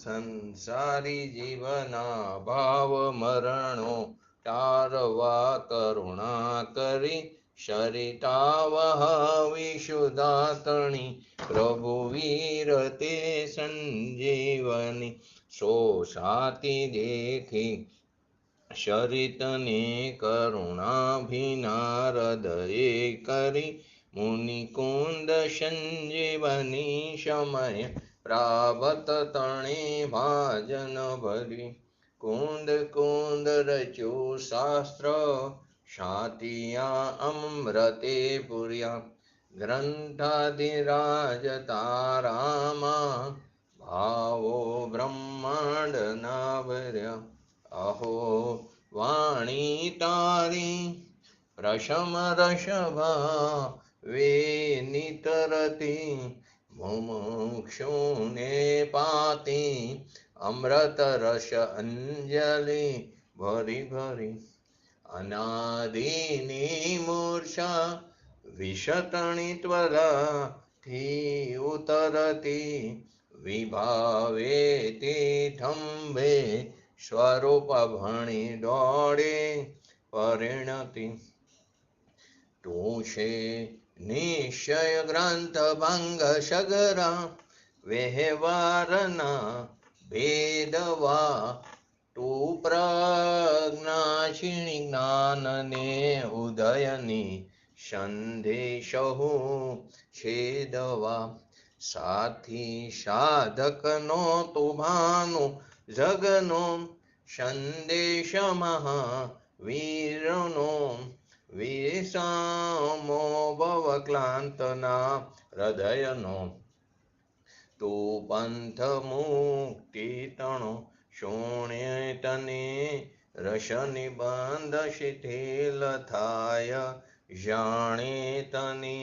સંસારી જીવના ભાવ મરણો તારવા કરુણા કરી સરિતા વહાવીશુદાતણી પ્રભુ વીર તે સંજીવની સો સાતી દેખી સરિતને કરુણાભિના હૃદયે કરી મુનિકુંદ સંજીવની સમય પ્રાવત તણે ભાજન ભરી કુંદ કુંદ રચ્યું શાસ્ત્ર શાતિયા અમૃતે પુર્યા ગ્રંથાધિરાજ તારામાં ભાવો બ્રહ્માંડ ના ભર્યા અહો વાણી તારી રસમ રસભા વે નિતરતી મુમુક્ષુને પાતી અમૃત રસ અંજલિ ભરી ભરી અનાદિની મૂર્છા વિષતણી ત્વરાથી ઉતરતી વિભાવે તીઠંબે સ્વરૂપ ભણી દોડે પરિણતિ તું છે નિશ્ચય ગ્રંથ ભંગ સગરા વ્યવહારના ભેદવા તું પ્રજ્ઞાક્ષિણી જ્ઞાનને ઉદયની સંદેશહુ છેદવા સાથી સાધકનો તુભાનો જગનો સંદેશ મહાવીરનો વિષમો ભવક્લાંતના હૃદયનો તું પંથ મુક્તિ તણો શોણ્ય તને રસ નિબંધ શિથિલ થાય જાણે તને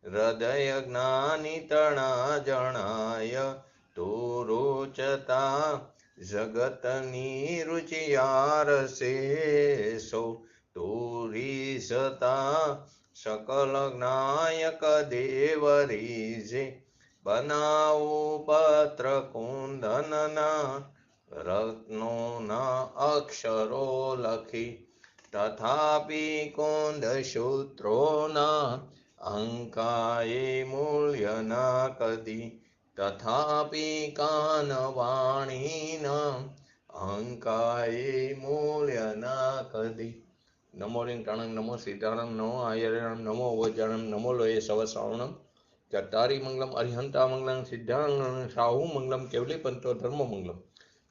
હૃદય જ્ઞાની તણા જણાય તું રોચતા જગતની રુચિયાર શેષો તું રીસતા સકલ જ્ઞાયક દેવરીજે બનાવો પત્ર કુંદનના રત્નોના અક્ષરો લખી તથાપી કુંદ સૂત્રોના અંકાએ મૂલ્યના કદી તથાપી કાનવાણીના અંકાએ મૂલ્યના કદી નમો લિંગટાણંગ નમો સીતાણંગ નમો આયરણમ નમો વજ્જાણમ નમો લોયે સવશ્રાવણમ ચટ્ટારી મંગલમ અરિહંતા મંગલમ સિદ્ધાંગ સાહુ મંગલમ કેવલી પંતો ધર્મ મંગલમ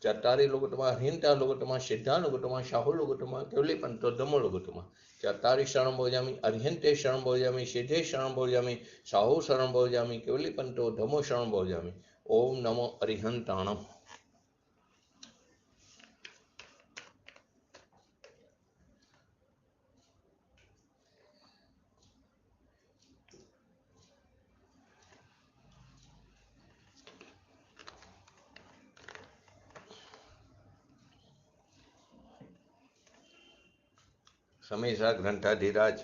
ચટ્ટારી લોગોટમાં અરિહંતા લોગોટમાં સિદ્ધા લોગોટમાં સાહુ લોગોટમાં કેવલી પંતો ધર્મ લોગોટમાં ચટ્ટારી શરણ ભોજામી અરિહંતે શરણ ભોજામી સિદ્ધે શરણ ભોજામી સાહુ શરણ ભોજામી કેવલી પંતો ધમો શરણ ભોજામી ઓમ નમો અરિહંતાણમ. સમયસા ગ્રંથાધિરાજ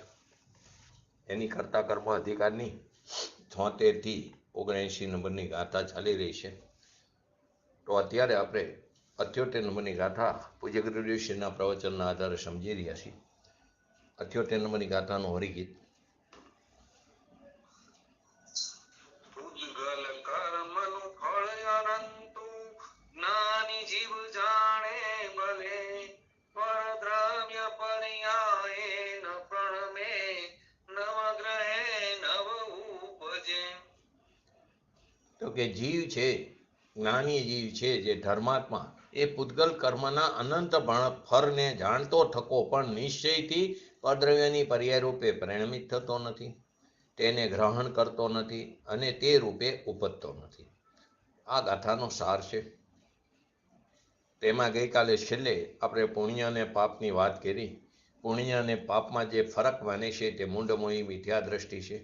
એની કરતા કર્મ અધિકારની 76 થી 79 નંબરની ગાથા ચાલી રહી છે. તો અત્યારે આપણે 78 નંબરની ગાથા પૂજ્ય ગુરુદેવશ્રીના પ્રવચનના આધારે સમજી રહ્યા છીએ. 78 નંબરની ગાથાનું હરિગીત. તો કે જીવ છે, જ્ઞાની જીવ છે જે ધર્માત્મા એ પૂતગલ કર્મના અનંત ફળને જાણતો થકો પણ નિશ્ચયથી પદ્રવ્યની પર્યાય રૂપે પરિણમિત થતો નથી, તેને ગ્રહણ કરતો નથી અને તે રૂપે ઉપજતો નથી. આ ગાથાનો સાર છે. તેમાં ગઈકાલે છેલ્લે આપણે પુણ્ય અને પાપની વાત કરી. પુણ્ય અને પાપમાં જે ફરક માને છે તે મૂંડમોહી મિથ્યા દ્રષ્ટિ છે.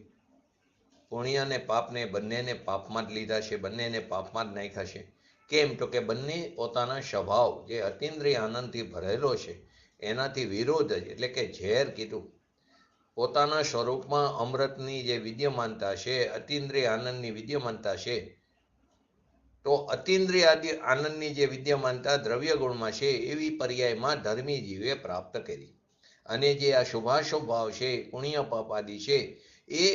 પુણ્ય અને પાપને બંનેને પાપમાં જ લીધા છે, બંનેને પાપમાં જ નાખ્યા છે. કેમ? તો કે બંને પોતાના સ્વભાવ જે અતિન્દ્રિય આનંદથી ભરેલો છે એનાથી વિરોધ જ, એટલે કે ઝેર કીધું. પોતાના સ્વરૂપમાં અમૃતની જે વિદ્યમાનતા છે, અતિન્દ્રિય આનંદની વિદ્યમાનતા છે, તો અતિન્દ્રિય આદિ આનંદની જે વિદ્યમાનતા દ્રવ્ય ગુણમાં છે એવી પર્યાયમાં ધર્મી જીવે પ્રાપ્ત કરી. અને જે આ શુભાશુભ ભાવ છે, પુણ્ય પાપ આદિ છે, એ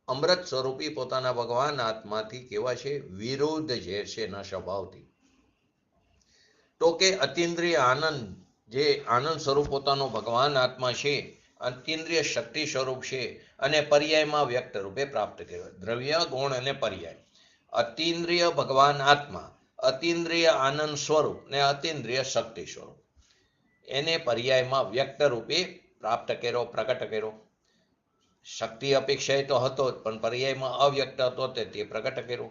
અમૃત સ્વરૂપી પોતાના ભગવાન આત્માથી કેવા છે? વિરુદ્ધ જે છે એના સ્વભાવથી. તો કે અતિન્દ્રિય આનંદ, જે આનંદ સ્વરૂપ પોતાનો ભગવાન આત્મા છે, અતિન્દ્રિય શક્તિ સ્વરૂપ છે, અને પર્યાયમાં વ્યક્ત રૂપે પ્રાપ્ત કર્યો. દ્રવ્ય ગુણ અને પર્યાય. અતિન્દ્રિય ભગવાન આત્મા, અતિન્દ્રિય આનંદ સ્વરૂપ ને અતિન્દ્રિય શક્તિ સ્વરૂપ, એને પર્યાયમાં વ્યક્ત રૂપે પ્રાપ્ત કર્યો, પ્રગટ કર્યો. શક્તિ અપેક્ષાએ તો હતો જ, પણ પર્યાયમાં અવ્યક્ત હતો તે પ્રગટ કર્યો.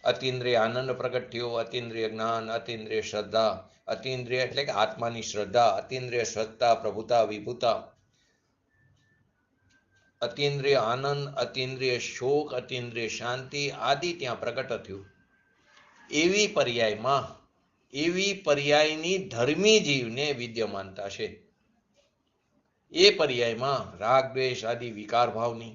અતિન્દ્રિય આનંદ પ્રગટ થયો, અતિન્દ્રિય જ્ઞાન, અતિન્દ્રિય શ્રદ્ધા. અતિન્દ્રિય એટલે કે આત્માની શ્રદ્ધા, અતિન્દ્રિય સત્તા, પ્રભુતા, વિભુતા, અતિન્દ્રિય આનંદ, અતિન્દ્રિય શોક, અતિન્દ્રિય શાંતિ આદિ ત્યાં પ્રગટ થયું. એવી પર્યાયમાં, એવી પર્યાયની ધર્મી જીવને વિદ્યમાનતા છે. એ પર્યાયમાં રાગ દ્વેષ આદિ વિકાર ભાવની,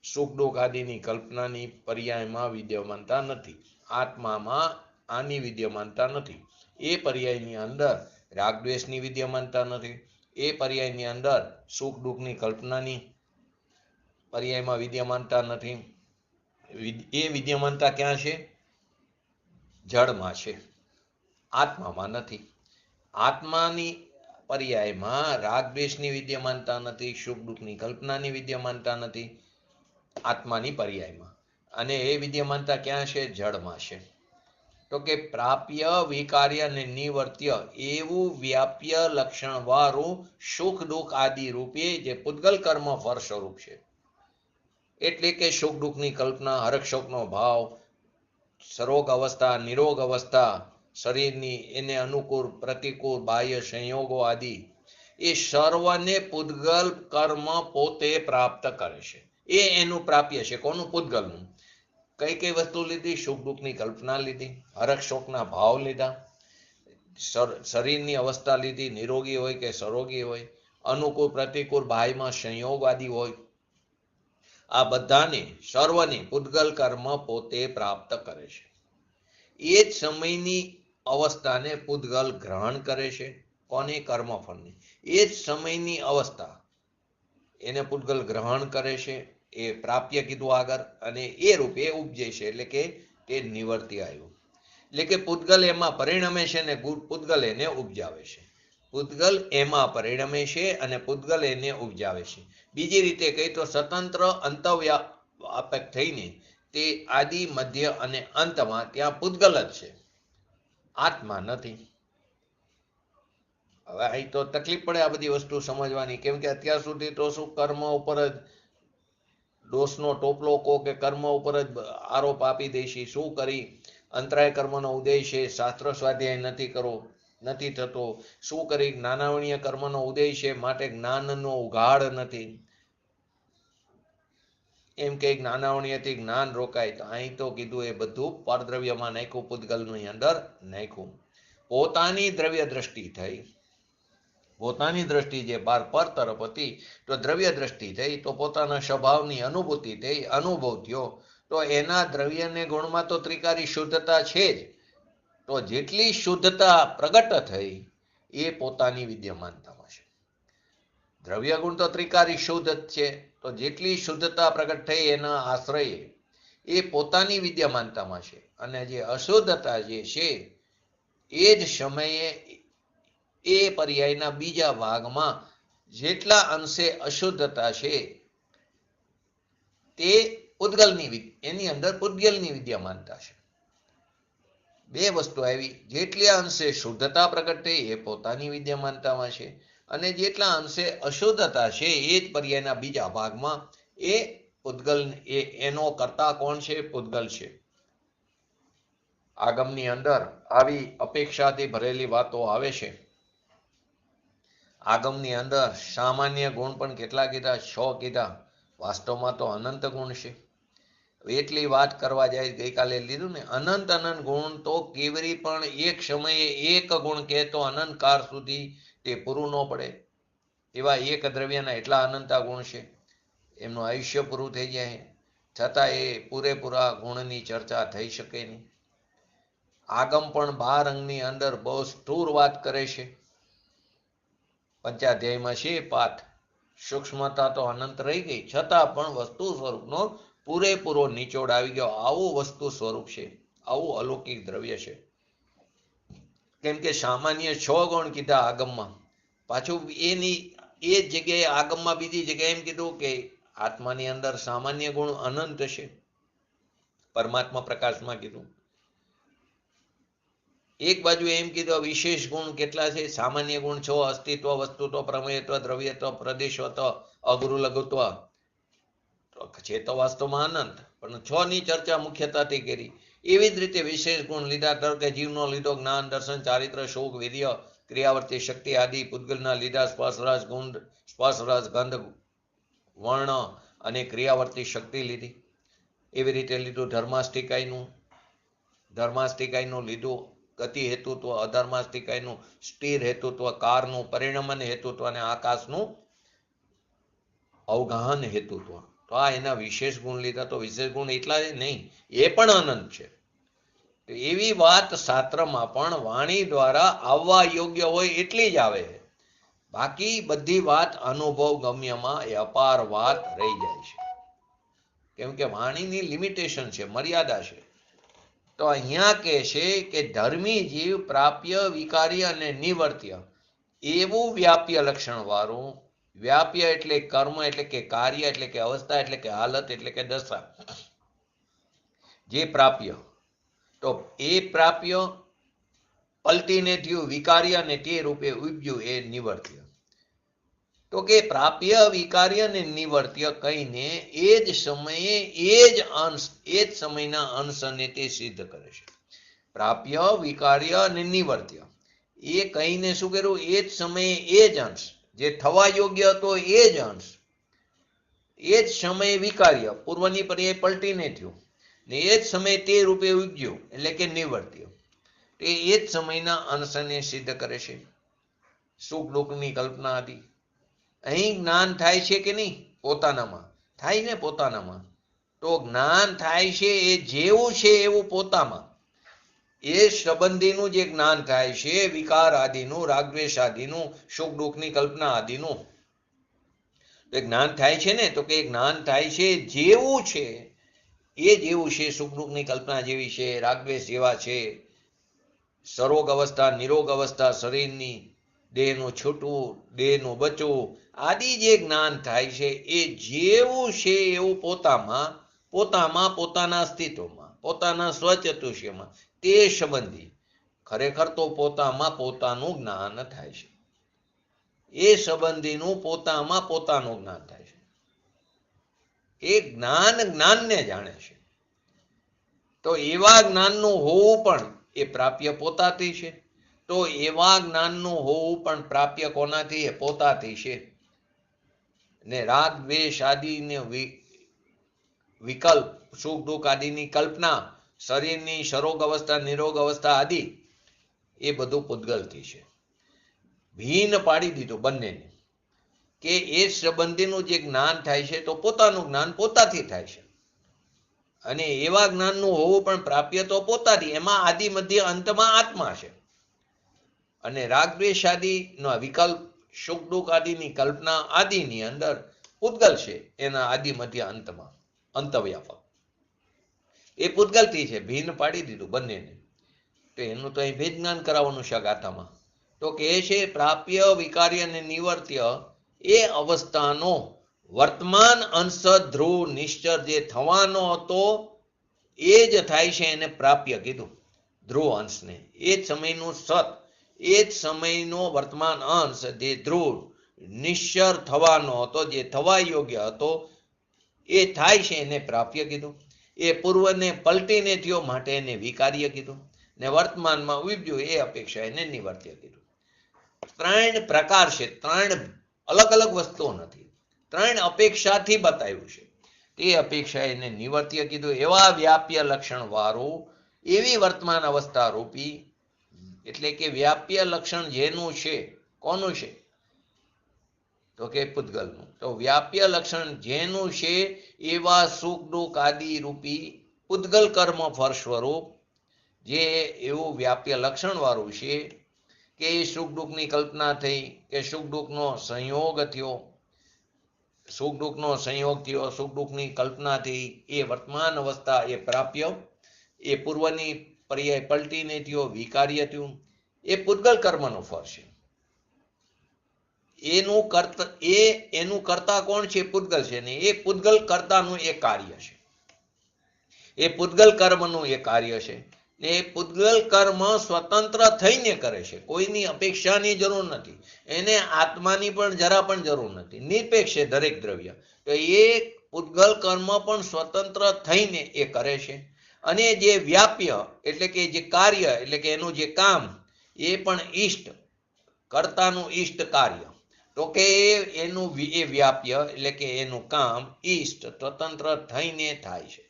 સુખ દુઃખ આદિની કલ્પનાની પર્યાયમાં વિદ્યમાનતા નથી. આત્મામાં આની વિદ્યમાનતા નથી. એ પર્યાયની અંદર રાગ દ્વેષની વિદ્યમાનતા નથી. એ પર્યાયની અંદર સુખ દુઃખની કલ્પનાની પર્યાયમાં વિદ્યમાનતા નથી. એ વિદ્યમાનતા ક્યાં છે? જળમાં છે, આત્મામાં નથી. આત્માની પર્યાયમાં રાગ દ્વેષની વિદ્યમાનતા નથી, સુખ દુઃખની કલ્પનાની વિદ્યમાનતા નથી આત્માની પર્યાયમાં. અને એ વિદ્યમાનતા ક્યાં છે? જળમાં છે. તો કે પ્રાપ્ય વિકાર્ય અને નિવર્ત્ય એવું વ્યાપ્ય લક્ષણ વાળું સુખ દુઃખ આદિ રૂપે જે પૂતગલ કર્મ ફળ સ્વરૂપ છે. એટલે કે સુખ દુઃખની કલ્પના, હરખ શોકનો ભાવ, સરોગ અવસ્થા, નિરોગ અવસ્થા, શરીરની એને અનુકૂળ પ્રતિકૂળ બાહ્ય સંયોગો આદિ, એ સર્વને પૂતગલ કર્મ પોતે પ્રાપ્ત કરે છે. એ એનું પ્રાપ્ય છે. કોનું? પૂતગલનું. કઈ કઈ વસ્તુ લીધી? સુખ દુઃખની કલ્પના લીધી, હરખ શોકના ભાવ લીધા, શરીરની અવસ્થા લીધી, નિરોગી હોય કે સરોગી હોય, અનુકૂળ પ્રતિકૂળ બાહ્યમાં સંયોગ આદિ હોય. આ બધાને સર્વને પૂતગલ કર્મ પોતે પ્રાપ્ત કરે છે. એ જ સમયની અવસ્થાને પૂતગલ ગ્રહણ કરે છે. કોને? કર્મફળની. એ જ સમયની અવસ્થા એને પૂતગલ ગ્રહણ કરે છે. એ પ્રાપ્ય કીધું આગળ, અને એ રૂપે ઉપજે છે. એટલે કે તે નિવર્તી આવ્યું. એટલે કે પૂતગલ એમાં પરિણમે છે ને પૂતગલ એને ઉપજાવે છે. પૂતગલ એમાં પરિણમે છે અને પૂતગલ એને ઉપજાવે છે. બીજી રીતે કહી તો સ્વતંત્ર અંતવ્યાપક થઈને તે આદિ મધ્ય અને અંતમાં ત્યાં પૂતગલ જ છે, આત્મા નથી. હવે અહીં તો તકલીફ પડે આ બધી વસ્તુ સમજવાની, કેમ કે અત્યાર સુધી તો શું કર્મ ઉપર જ દોષનો ટોપલો કહો કે કર્મ ઉપર જ આરોપ આપી દઈશી. શું કરી? અંતરાય કર્મનો ઉદય છે, શાસ્ત્ર સ્વાધ્યાય નથી કરવો, નથી થતો. શું કરી? જ્ઞાનાવણીય કર્મનો ઉદય છે, માટે જ્ઞાનનો ઉઘાડ નથી. એમ કે જ્ઞાનાવણીયથી જ્ઞાન રોકાય. તો અહીં તો કીધું એ બધું પરદ્રવ્યમાં નાખ્યું, પૂતગલની અંદર નાખ્યું. પોતાની દ્રવ્ય દ્રષ્ટિ થઈ, પોતાની દ્રષ્ટિ જે બાર પર તરફ હતી, તો દ્રવ્ય દ્રષ્ટિ થઈ, તો પોતાના સ્વભાવની અનુભૂતિ થઈ, અનુભવ થયો. તો એના દ્રવ્યને ગુણમાં તો ત્રિકારી શુદ્ધતા છે જ. તો જેટલી શુદ્ધતા પ્રગટ થઈ એ પોતાની વિદ્યમાનતામાં છે. દ્રવ્ય ગુણ તો ત્રિકારી શુદ્ધ જ છે. તો જેટલી શુદ્ધતા પ્રગટ થઈ એના આશ્રયે એ પોતાની વિદ્યમાનતામાં છે. અને જે અશુદ્ધતા જે છે એ જ સમયે એ પર્યાયના બીજા ભાગમાં જેટલા અંશે અશુદ્ધતા છે તે પૂતગલની, એની અંદર પૂતગલની વિદ્યમાનતા છે. બે વસ્તુ આવી. જેટલા અંશે શુદ્ધતા પ્રગટ થઈ એ પોતાની વિદ્યમાનતામાં છે, અને જેટલા અંશે અશુદ્ધતા છે એ જ પર્યાયના બીજા ભાગમાં એ પૂતગલ, એનો કરતા કોણ છે? પૂતગલ છે. આગમની અંદર આવી અપેક્ષાથી ભરેલી વાતો આવે છે. આગમની અંદર સામાન્ય ગુણ પણ કેટલા કીધા? 6 કીધા. વાસ્તવમાં તો અનંત ગુણ છે. એટલી વાત કરવા જાય, ગઈકાલે લીધું ને, અનંત અનંત ગુણ તો કેવરી પણ એક સમયે એક ગુણ કહે તો અનંત કાળ સુધી તે પૂરું ન પડે. એવા એક દ્રવ્યના એટલા અનંતા ગુણ છે, એમનું આયુષ્ય પૂરું થઈ જાય, છતાં એ પૂરેપૂરા ગુણની ચર્ચા થઈ શકે નહીં. આગમ પણ 12 અંગની અંદર બહુ સ્થૂળ વાત કરે છે. પંચાધ્યાયમાં છે પાઠ, સૂક્ષ્મતા તો અનંત રહી ગઈ, છતાં પણ વસ્તુ સ્વરૂપનો પૂરેપૂરો નિચોડ આવી ગયો. આવું વસ્તુ સ્વરૂપ છે, આવું અલૌકિક દ્રવ્ય છે. કેમ કે સામાન્ય 6 ગુણ કીધા આગમમાં, પાછું એની એ જગ્યાએ આગમમાં બીજી જગ્યાએ એમ કીધું કે આત્માની અંદર સામાન્ય ગુણ અનંત છે. પરમાત્મા પ્રકાશમાં કીધું. એક બાજુ એમ કીધું વિશેષ ગુણ કેટલા છે? સામાન્ય ગુણ 6, અસ્તિત્વ, વસ્તુત્વ, પ્રમેયત્વ, દ્રવ્યત્વ, પ્રદેશત્વ, અગુરુ લઘુત્વ છે તો વાસ્તવમાં અનંત, પણ 6 ની ચર્ચા મુખ્યતાથી કરી. એવી જ રીતે વિશેષ ગુણ લીધા, ધારો કે જીવનો લીધો જ્ઞાન, દર્શન, ચારિત્ર, શોક, વીર્ય, ક્રિયાવર્તી શક્તિ આદિ. પૂતગલના લીધા સ્પર્શરસ, ગુણ, સ્પર્શરસ, ગંધ, વર્ણ અને ક્રિયાવર્તી શક્તિ લીધી. એવી રીતે લીધું ધર્માસ્તિકાયનું લીધું ગતિ હેતુત્વ, અધર્માસ્તિકાયનું સ્થિર હેતુત્વ, કારનું પરિણમન હેતુત્વ અને આકાશનું અવગાહન હેતુત્વ. તો આ એના વિશેષ ગુણ લીધા. તો વિશેષ ગુણ એટલા નહીં, એ પણ અનંત છે. તો એવી વાત શાસ્ત્રમાં પણ વાણી દ્વારા આવવા યોગ્ય હોય એટલી જ આવે છે. બાકી બધી વાત અનુભવ ગમ્યમાં એ અપાર વાત રહી જાય છે. કેમ કે વાણીની લિમિટેશન છે, મર્યાદા છે. તો અહીંયા કહે છે કે ધર્મી જીવ પ્રાપ્ય, વિકાર્ય અને નિવર્ત્ય એવું વ્યાપ્ય લક્ષણ વાળું. વ્યાપ્ય એટલે કર્મ, એટલે કે કાર્ય, એટલે કે અવસ્થા, એટલે કે હાલત, એટલે કે દશા. જે પ્રાપ્ય, તો એ પ્રાપ્ય પલટીને થયું વિકાર્ય અને તે રૂપે ઉપજ્યું એ નિવર્ત્ય. તો કે પ્રાપ્ય, વિકાર્ય અને નિવર્ત્ય કહીને એ જ સમયે એ જ અંશ, એ જ સમયના અંશને તે સિદ્ધ કરે છે. પ્રાપ્ય, વિકાર્ય અને નિવર્ત્ય એ કહીને શું કર્યું? એ જ સમયે એ જ અંશ, જે થવા યોગ્ય હતો એ જ અંશ, એ જ સમયે વિકાર્ય, પૂર્વની પર્યાય પલટીને થયું, ને એ જ સમયે તે રૂપે ઉગ્યું એટલે કે નિવર્ત્ય. એ જ સમયના અંશને સિદ્ધ કરે છે. સુખ દુઃખની કલ્પના હતી. અહીં જ્ઞાન થાય છે કે નહીં? પોતાનામાં થાય ને, પોતાનામાં. તો જ્ઞાન થાય છે એ જેવું છે એવું પોતામાં. એ સંબંધીનું જે જ્ઞાન થાય છે, વિકાર આદિનું, રાગદ્વેષ આદિનું, સુખ દુઃખની કલ્પના આદિનું જ્ઞાન થાય છે ને. તો કે જ્ઞાન થાય છે જેવું છે એ જેવું છે. સુખ દુઃખની કલ્પના જેવી છે, રાગદ્વેષ જેવા છે, સરોગ અવસ્થા, નિરોગ અવસ્થા, શરીરની, દેહનું છૂટવું, દેહનું બચવું આદિ જે જ્ઞાન થાય છે એ જેવું છે એવું પોતામાં, પોતાના અસ્તિત્વમાં, પોતાના સ્વચતુષ્યમાં તે સંબંધી. ખરેખર તો પોતામાં પોતાનું જ્ઞાન થાય છે. એ સંબંધીનું પોતામાં પોતાનું જ્ઞાન થાય છે. એ જ્ઞાનને જાણે છે. તો એવા જ્ઞાનનું હોવું પણ એ પ્રાપ્ય પોતાથી છે. તો એવા જ્ઞાનનું હોવું પણ પ્રાપ્ય કોનાથી? એ પોતાથી છે. ને રાગ દ્વેષ આદિને વિકલ્પ, સુખ દુઃખ આદિની કલ્પના, શરીરની સરોગ અવસ્થા, નિરોગ અવસ્થા આદિ એ બધું પૂતગલથી છે. ભીન પાડી દીધું બંનેને કે એ સંબંધીનું જે જ્ઞાન થાય છે તો પોતાનું જ્ઞાન પોતાથી થાય છે. અને એવા જ્ઞાનનું હોવું પણ પ્રાપ્ય તો પોતાથી. એમાં આદિ મધ્ય અંતમાં આત્મા છે. અને રાગદ્વેષ આદિનો વિકલ્પ, સુખ દુઃખ આદિની કલ્પના આદિની અંદર પૂતગલ છે. એના આદિ મધ્ય અંતમાં અંતવ્યાપક એ પૂતગલથી છે. ભીન પાડી દીધું બંનેને. તો એનું તો અહીં ભેદ જ્ઞાન કરાવવાનું છે ગાથામાં. તો કહે છે પ્રાપ્ય, વિકાર્ય અને નિવર્ત્ય એ અવસ્થાનો વર્તમાન અંશ ધ્રુવ નિશ્ચર જે થવાનો હતો એ જ થાય છે. એને પ્રાપ્ય કીધું, ધ્રુવ અંશને. એ જ સમયનું સત, એ જ સમયનો વર્તમાન અંશ જે ધ્રુવ નિશ્ચર થવાનો હતો, જે થવા યોગ્ય હતો એ થાય છે. એને પ્રાપ્ય કીધું. એ પૂર્વને પલટીને થયો માટે એને વિકાર્ય કીધું. ને વર્તમાનમાં ઉપજ્યું એ અપેક્ષા એને નિવર્ત્ય કીધું. 3 પ્રકાર છે. 3 અલગ અલગ વસ્તુઓ નથી. 3 અપેક્ષાથી બતાવ્યું છે. તે અપેક્ષા એને નિવર્ત્ય કીધું. એવા વ્યાપ્ય લક્ષણ વાળું, એવી વર્તમાન અવસ્થા રૂપી, એટલે કે વ્યાપ્ય લક્ષણ જેનું છે, કોનું છે? તો કે પૂતગલનું. તો વ્યાપ્ય લક્ષણ જેનું છે એવા સુખ દુઃખ આદિ રૂપી પૂતગલ કર્મ ફળ સ્વરૂપ જે એવું વ્યાપ્ય લક્ષણ વાળું છે કે સુખ દુઃખની કલ્પના થઈ કે સુખ દુઃખનો સંયોગ થયો, સુખ દુઃખનો સંયોગ થયો, સુખ દુઃખની કલ્પના થઈ, એ વર્તમાન અવસ્થા, એ પ્રાપ્ય, એ પૂર્વની પર્યાય પલટીને થયો, વિકાર્ય થયું, એ પૂતગલ કર્મનો ફળ છે. એનું કર્તા કોણ છે? પૂતગલ છે ને એ પૂતગલ કર્તાનું એ કાર્ય છે. એ પૂતગલ કર્મનું એ કાર્ય છે ને એ પૂતગલ કર્મ સ્વતંત્ર થઈને કરે છે, કોઈની અપેક્ષાની જરૂર નથી, એને આત્માની પણ જરા પણ જરૂર નથી, નિરપેક્ષ છે દરેક દ્રવ્ય. તો એ પૂતગલ કર્મ પણ સ્વતંત્ર થઈને એ કરે છે. અને જે વ્યાપ્ય એટલે કે જે કાર્ય એટલે કે એનું જે કામ, એ પણ ઈષ્ટ, કર્તાનું ઈષ્ટ કાર્ય. તો કે એનું એ વ્યાપ્ય એટલે કે એનું કામ ઈષ્ટ સ્વતંત્ર થઈને થાય છે,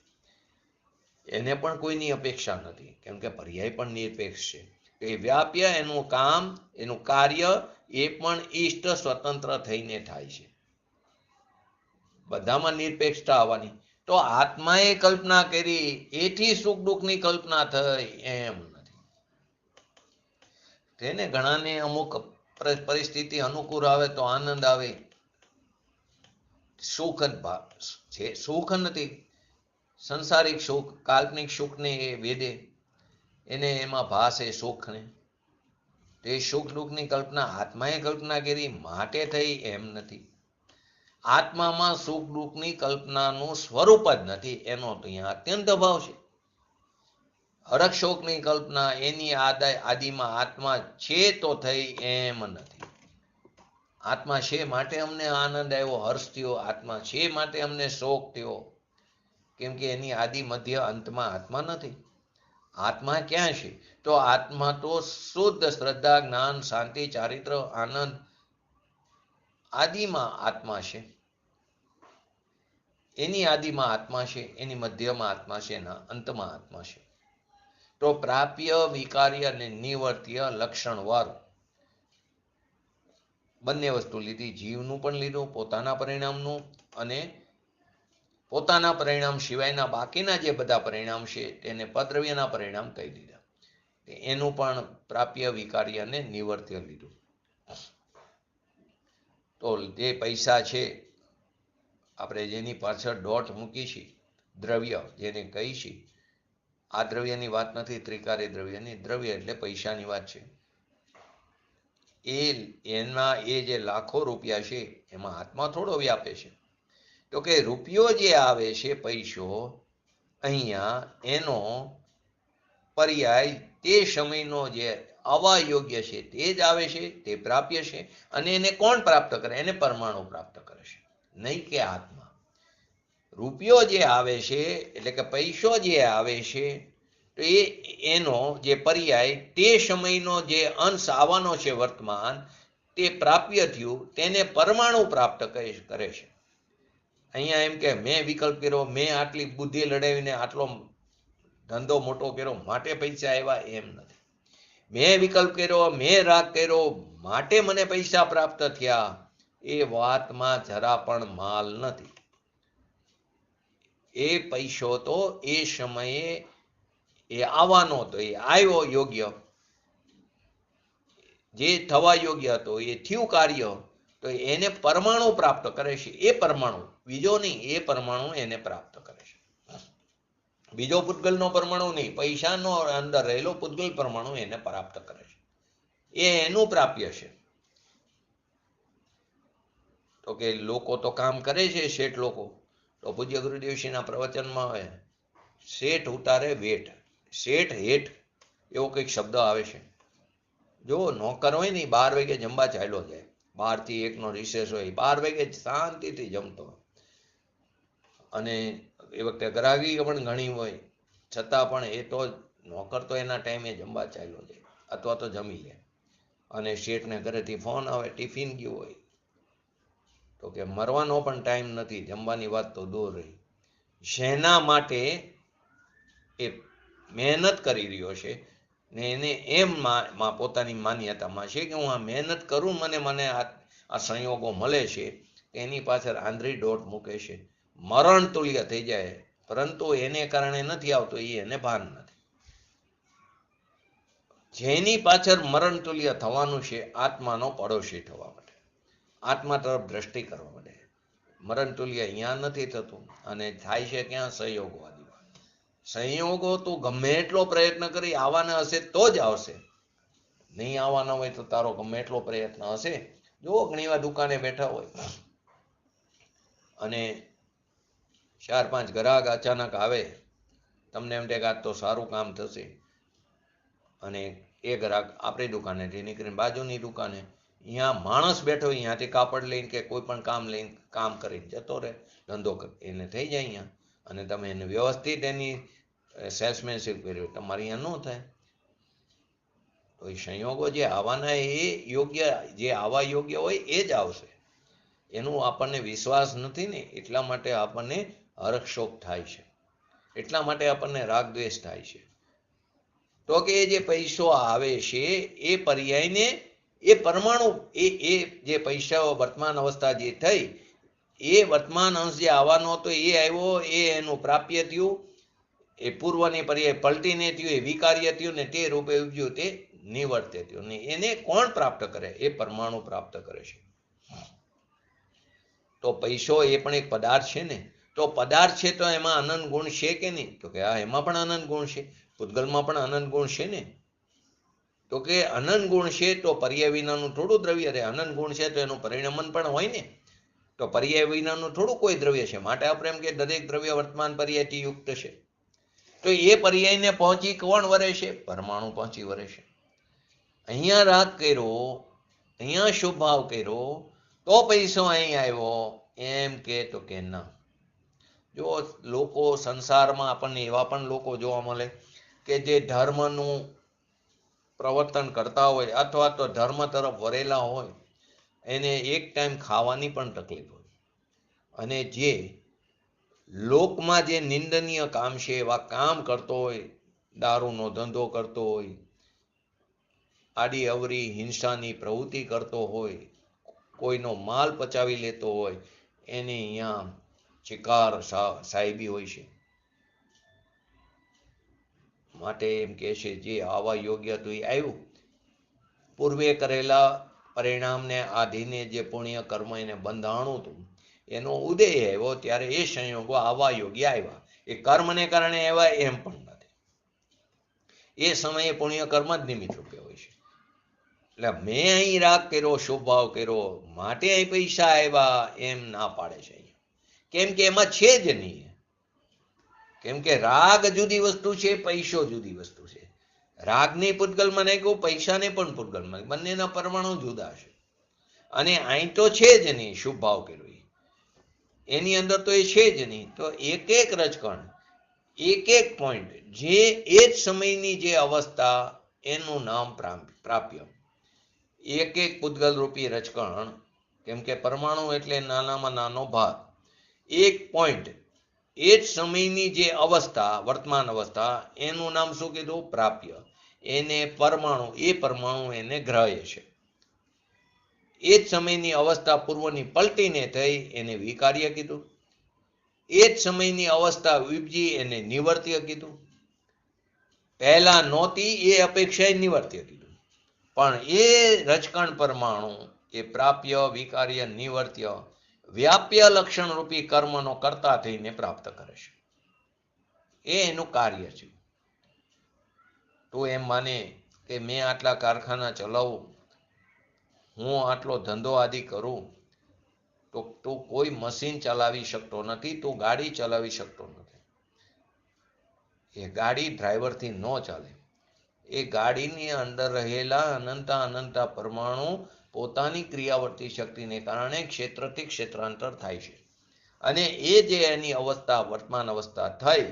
એને પણ કોઈની અપેક્ષા નથી, કેમ કે પર્યાય પણ નિરપેક્ષ છે. એ વ્યાપ્ય, એનું કામ, એનું કાર્ય એ પણ ઈષ્ટ સ્વતંત્ર થઈને થાય છે. બધામાં નિરપેક્ષતા આવવાની. તો આત્માએ કલ્પના કરી એથી સુખ દુઃખની કલ્પના થઈ એમ નથી. તેને ઘણાને અમુક પરિસ્થિતિ અનુકૂળ આવે તો આનંદ આવે, સુખ છે, સુખ નથી, સંસારિક સુખ, કાલ્પનિક સુખને એ વેદે, એને એમાં ભાસે સુખને. તે સુખ દુઃખની કલ્પના આત્માએ કલ્પના કરી માટે થઈ એમ નથી. આત્મામાં સુખ દુઃખની કલ્પનાનું સ્વરૂપ જ નથી, એનો તો અહીંયા અત્યંત અભાવ છે. હરખ શોકની કલ્પના એની આદિમાં આત્મા છે તો થઈ એમ નથી. આત્મા છે માટે અમને આનંદ આવ્યો, હર્ષ થયો, આત્મા છે માટે અમને શોક થયો, કેમ કે એની આદિ મધ્ય અંતમાં આત્મા નથી. આત્મા ક્યાં છે? તો આત્મા તો શુદ્ધ શ્રદ્ધા, જ્ઞાન, શાંતિ, ચારિત્ર, આનંદ આદિમાં આત્મા છે. એની આદિમાં આત્મા છે, એની મધ્યમાં આત્મા છે, એના અંતમાં આત્મા છે. તો પ્રાપ્ય, વિકાર્ય અને નિવર્ત્ય લક્ષણ વાળું બંને વસ્તુ લીધી, જીવનું પણ લીધું, પોતાના પરિણામનું, અને પોતાના પરિણામ સિવાયના બાકીના જે બધા પરિણામ છે તેને પદ્રવ્યના પરિણામ કહી દીધા. એનું પણ પ્રાપ્ય, વિકાર્ય અને નિવર્ત્ય લીધું. તો જે પૈસા છે, આપણે જેની પાછળ દોટ મૂકી છે, દ્રવ્ય જેને કહી છે, આ દ્રવ્યની વાત નથી, ત્રિકારી દ્રવ્યની. દ્રવ્ય એટલે પૈસાની વાત છે. એના એ જે લાખો રૂપિયા છે એમાં આત્મા થોડો વ્યાપે છે. તો કે રૂપિયો જે આવે છે, પૈસો, અહીંયા એનો પર્યાય તે સમયનો જે આવવા યોગ્ય છે તે જ આવે છે, તે પ્રાપ્ય છે. અને એને કોણ પ્રાપ્ત કરે? એને પરમાણુ પ્રાપ્ત કરે છે, નહીં કે આત્મા. રૂપિયો જે આવે છે એટલે કે પૈસો જે આવે છે, તો એનો જે પર્યાય તે સમયનો જે અંશ આવવાનો છે વર્તમાન, તે પ્રાપ્ય થયું, તેને પરમાણુ પ્રાપ્ત કરે છે. અહીંયા એમ કે મેં વિકલ્પ કર્યો, મેં આટલી બુદ્ધિ લડાવીને આટલો ધંધો મોટો કર્યો માટે પૈસા આવ્યા, એમ નથી. મેં વિકલ્પ કર્યો, મેં રાગ કર્યો માટે મને પૈસા પ્રાપ્ત થયા, એ વાતમાં જરા પણ માલ નથી. એ પૈસો તો એ સમયે એ આવવાનો હતો, એ આવ્યો યોગ્ય, જે થવા યોગ્ય હતો એ થયું કાર્ય, તો એને પરમાણુ પ્રાપ્ત કરે છે. એ પરમાણુ, બીજો નહીં, એ પરમાણુ એને પ્રાપ્ત કરે છે. બીજો પૂતગલનો પરમાણુ નહીં, પૈસાનો અંદર રહેલો પૂતગલ પરમાણુ એને પ્રાપ્ત કરે છે. એ એનું પ્રાપ્ય છે. તો કે લોકો તો કામ કરે છે, શેઠ લોકો. તો પૂજ્ય ગુરુદેવશ્રીના પ્રવચનમાં આવે, શેઠ ઉતારે વેઠ, શેઠ હેઠ, એવો કંઈક શબ્દ આવે છે. જો નોકર હોય ને, 12 વાગે જમવા ચાલ્યો જાય, 12 થી 1 નો રિસેસ હોય, 12 વાગે શાંતિથી જમતો હોય, અને એ વખતે ગ્રાહકી પણ ઘણી હોય, છતાં પણ એ તો નોકર તો એના ટાઈમે જમવા ચાલ્યો જાય અથવા તો જમી લે. અને શેઠને ઘરેથી ફોન આવે, ટિફિન ગયું હોય, તો કે મરવાનો પણ ટાઈમ નથી, જમવાની વાત તો દૂર રહી. શેના માટે એ મહેનત કરી રહ્યો છે ને એને એમ પોતાની માન્યતામાં છે કે હું આ મહેનત કરું, મને આ સંયોગો મળે છે, એની પાછળ આંધળી દોટ મૂકે છે, મરણ તુલ્ય થઈ જાય, પરંતુ એને કારણે નથી આવતો, એ એને ભાન નથી. જેની પાછળ મરણ તુલ્ય થવાનું છે આત્માનો પડોશી થવા માટે, આત્મા તરફ દ્રષ્ટિ કરવા માટે. મરણ તુલ્ય અહીંયા નથી થતું અને થાય છે ક્યાં? સંયોગવાદી. સંયોગો તું ગમે એટલો પ્રયત્ન કરી આવવાના હશે તો જ આવશે, નહીં આવવાના હોય તો તારો ગમે એટલો પ્રયત્ન હશે. જો ઘણી વાર દુકાને બેઠા હોય અને 4-5 ગ્રાહક અચાનક આવે, તમને એમ કે આજ તો સારું કામ થશે, અને એ ગ્રાહક આપણી દુકાનેથી નીકળીને બાજુની દુકાને અહીંયા માણસ બેઠો હોય, અહીંયાથી કાપડ લઈને કે કોઈ પણ કામ લઈને કામ કરીને જતો રહે, ધંધો એને થઈ જાય અહીંયા, અને તમે એને વ્યવસ્થિત એની સેલ્સમેનશીપ કર્યો, તમારે અહીંયા ન થાય. તો એ સંયોગો જે આવવાના એ યોગ્ય, જે આવવા યોગ્ય હોય એ જ આવશે. એનું આપણને વિશ્વાસ નથી ને, એટલા માટે આપણને હરખશોક થાય છે, એટલા માટે આપણને રાગ દ્વેષ થાય છે. તો કે જે પૈસો આવે છે એ પર્યાયને એ પરમાણુ, એ જે પૈસાઓ વર્તમાન અવસ્થા જે થઈ, એ વર્તમાન અંશ જે આવવાનો હતો એ આવ્યો, એ એનું પ્રાપ્ય થયું, એ પૂર્વની પર્યાય પલટીને થયું, એ વિકાર્ય થયું ને તે રૂપે ઉપજ્યું, તે નિવર્તે થયું. ને એને કોણ પ્રાપ્ત કરે? એ પરમાણુ પ્રાપ્ત કરે છે. તો પૈસો એ પણ એક પદાર્થ છે ને, તો પદાર્થ છે તો એમાં અનંત ગુણ છે કે નહીં? તો કે હા, એમાં પણ અનંત ગુણ છે, પૂતગલમાં પણ અનંત ગુણ છે ને. તો કે અનંત ગુણ છે તો પર્યાય વિનાનું થોડું દ્રવ્ય રહે, અનંત ગુણ છે તો એનું પરિણમન પણ હોય ને. તો પર્યાય વિનાનું થોડું કોઈ દ્રવ્ય છે, માટે આપણે એમ કે દરેક દ્રવ્ય વર્તમાન પર્યાયથી યુક્ત છે. તો એ પર્યાયને પહોંચી કોણ વરે છે? પરમાણુ પહોંચી વરે છે. અહીંયા રાગ કર્યો, અહીંયા શુભ ભાવ કર્યો તો પૈસો અહીં આવ્યો એમ કે? તો કે ના. જો લોકો સંસારમાં આપણને એવા પણ લોકો જોવા મળે કે જે ધર્મનું પ્રવર્તન કરતા હોય અથવા તો ધર્મ તરફ વરેલા હોય, એને એક ટાઈમ ખાવાની પણ તકલીફ હોય, અને જે લોકમાં જે નિંદનીય કામ છે એવા કામ કરતો હોય, દારૂનો ધંધો કરતો હોય, આડી અવરી હિંસાની પ્રવૃત્તિ કરતો હોય, કોઈનો માલ પચાવી લેતો હોય, એને અહીંયા ચિકાર સાહેબી હોય છે. માટે એમ કે છે જે આવા યોગ્ય તો એ આવ્યું, પૂર્વે કરેલા પરિણામને આધીને જે પુણ્ય કર્મ એને બંધાણું હતું, એનો ઉદય આવ્યો ત્યારે એ સંયોગો આવા યોગ્ય આવ્યા. એ કર્મને કારણે આવ્યા એમ પણ નથી, એ સમયે પુણ્ય કર્મ જ નિમિત્ત રૂપે હોય છે. એટલે મેં અહીં રાગ કર્યો, શુભ ભાવ કર્યો, માટે અહીં પૈસા આવ્યા એમ ના પાડે છે અહીંયા. કેમ કે એમાં છે જ નહીં. કેમ કે રાગ જુદી વસ્તુ છે, પૈસો જુદી વસ્તુ છે. રાગની પૂતગલમાં નાખ્યું, પૈસાને પણ પૂતગલમાં, બંનેના પરમાણુ જુદા છે. અને અહીં તો છે જ નહીં શુભ ભાવ કર્યો, એની અંદર તો એ છે જ નહીં. તો એક એક રજકણ, એક એક પોઈન્ટ, જે એ જ સમયની જે અવસ્થા, એનું નામ પ્રાપ્ય. એક એક પૂતગલ રૂપી રજકણ, કેમ કે પરમાણુ એટલે નાનામાં નાનો ભાગ, એક પોઈન્ટ, એ જ સમયની જે અવસ્થા, વર્તમાન અવસ્થા, એનું નામ શું કીધું? પ્રાપ્ય. એને પરમાણુ, એ પરમાણુ એને ગ્રહે છે. એ જ સમયની અવસ્થા પૂર્વની પલટીને થઈ, એને વિકાર્ય કીધું. એ જ સમયની અવસ્થા ઉપજી, એને નિવર્ત્ય કીધું. પહેલા નહોતી એ અપેક્ષાએ નિવર્ત્ય કીધું. પણ એ રજકણ પરમાણુ એ પ્રાપ્ય, વિકાર્ય, નિવર્ત્ય, વ્યાપ્ય લક્ષણ રૂપી કર્મનો કર્તા થઈને પ્રાપ્ત કરે છે. એ એનું કાર્ય છે. તું એમ માને કે મેં આટલા કારખાના ચલાવું, હું આટલો ધંધો આદિ કરું, તો તું કોઈ મશીન ચલાવી શકતો નથી, તું ગાડી ચલાવી શકતો નથી. એ ગાડી ડ્રાઈવરથી ન ચાલે. એ ગાડીની અંદર રહેલા અનંતા પરમાણુ પોતાની ક્રિયાવર્તી શક્તિને કારણે ક્ષેત્રથી ક્ષેત્રાંતર થાય છે. અને એ જે એની અવસ્થા, વર્તમાન અવસ્થા થઈ,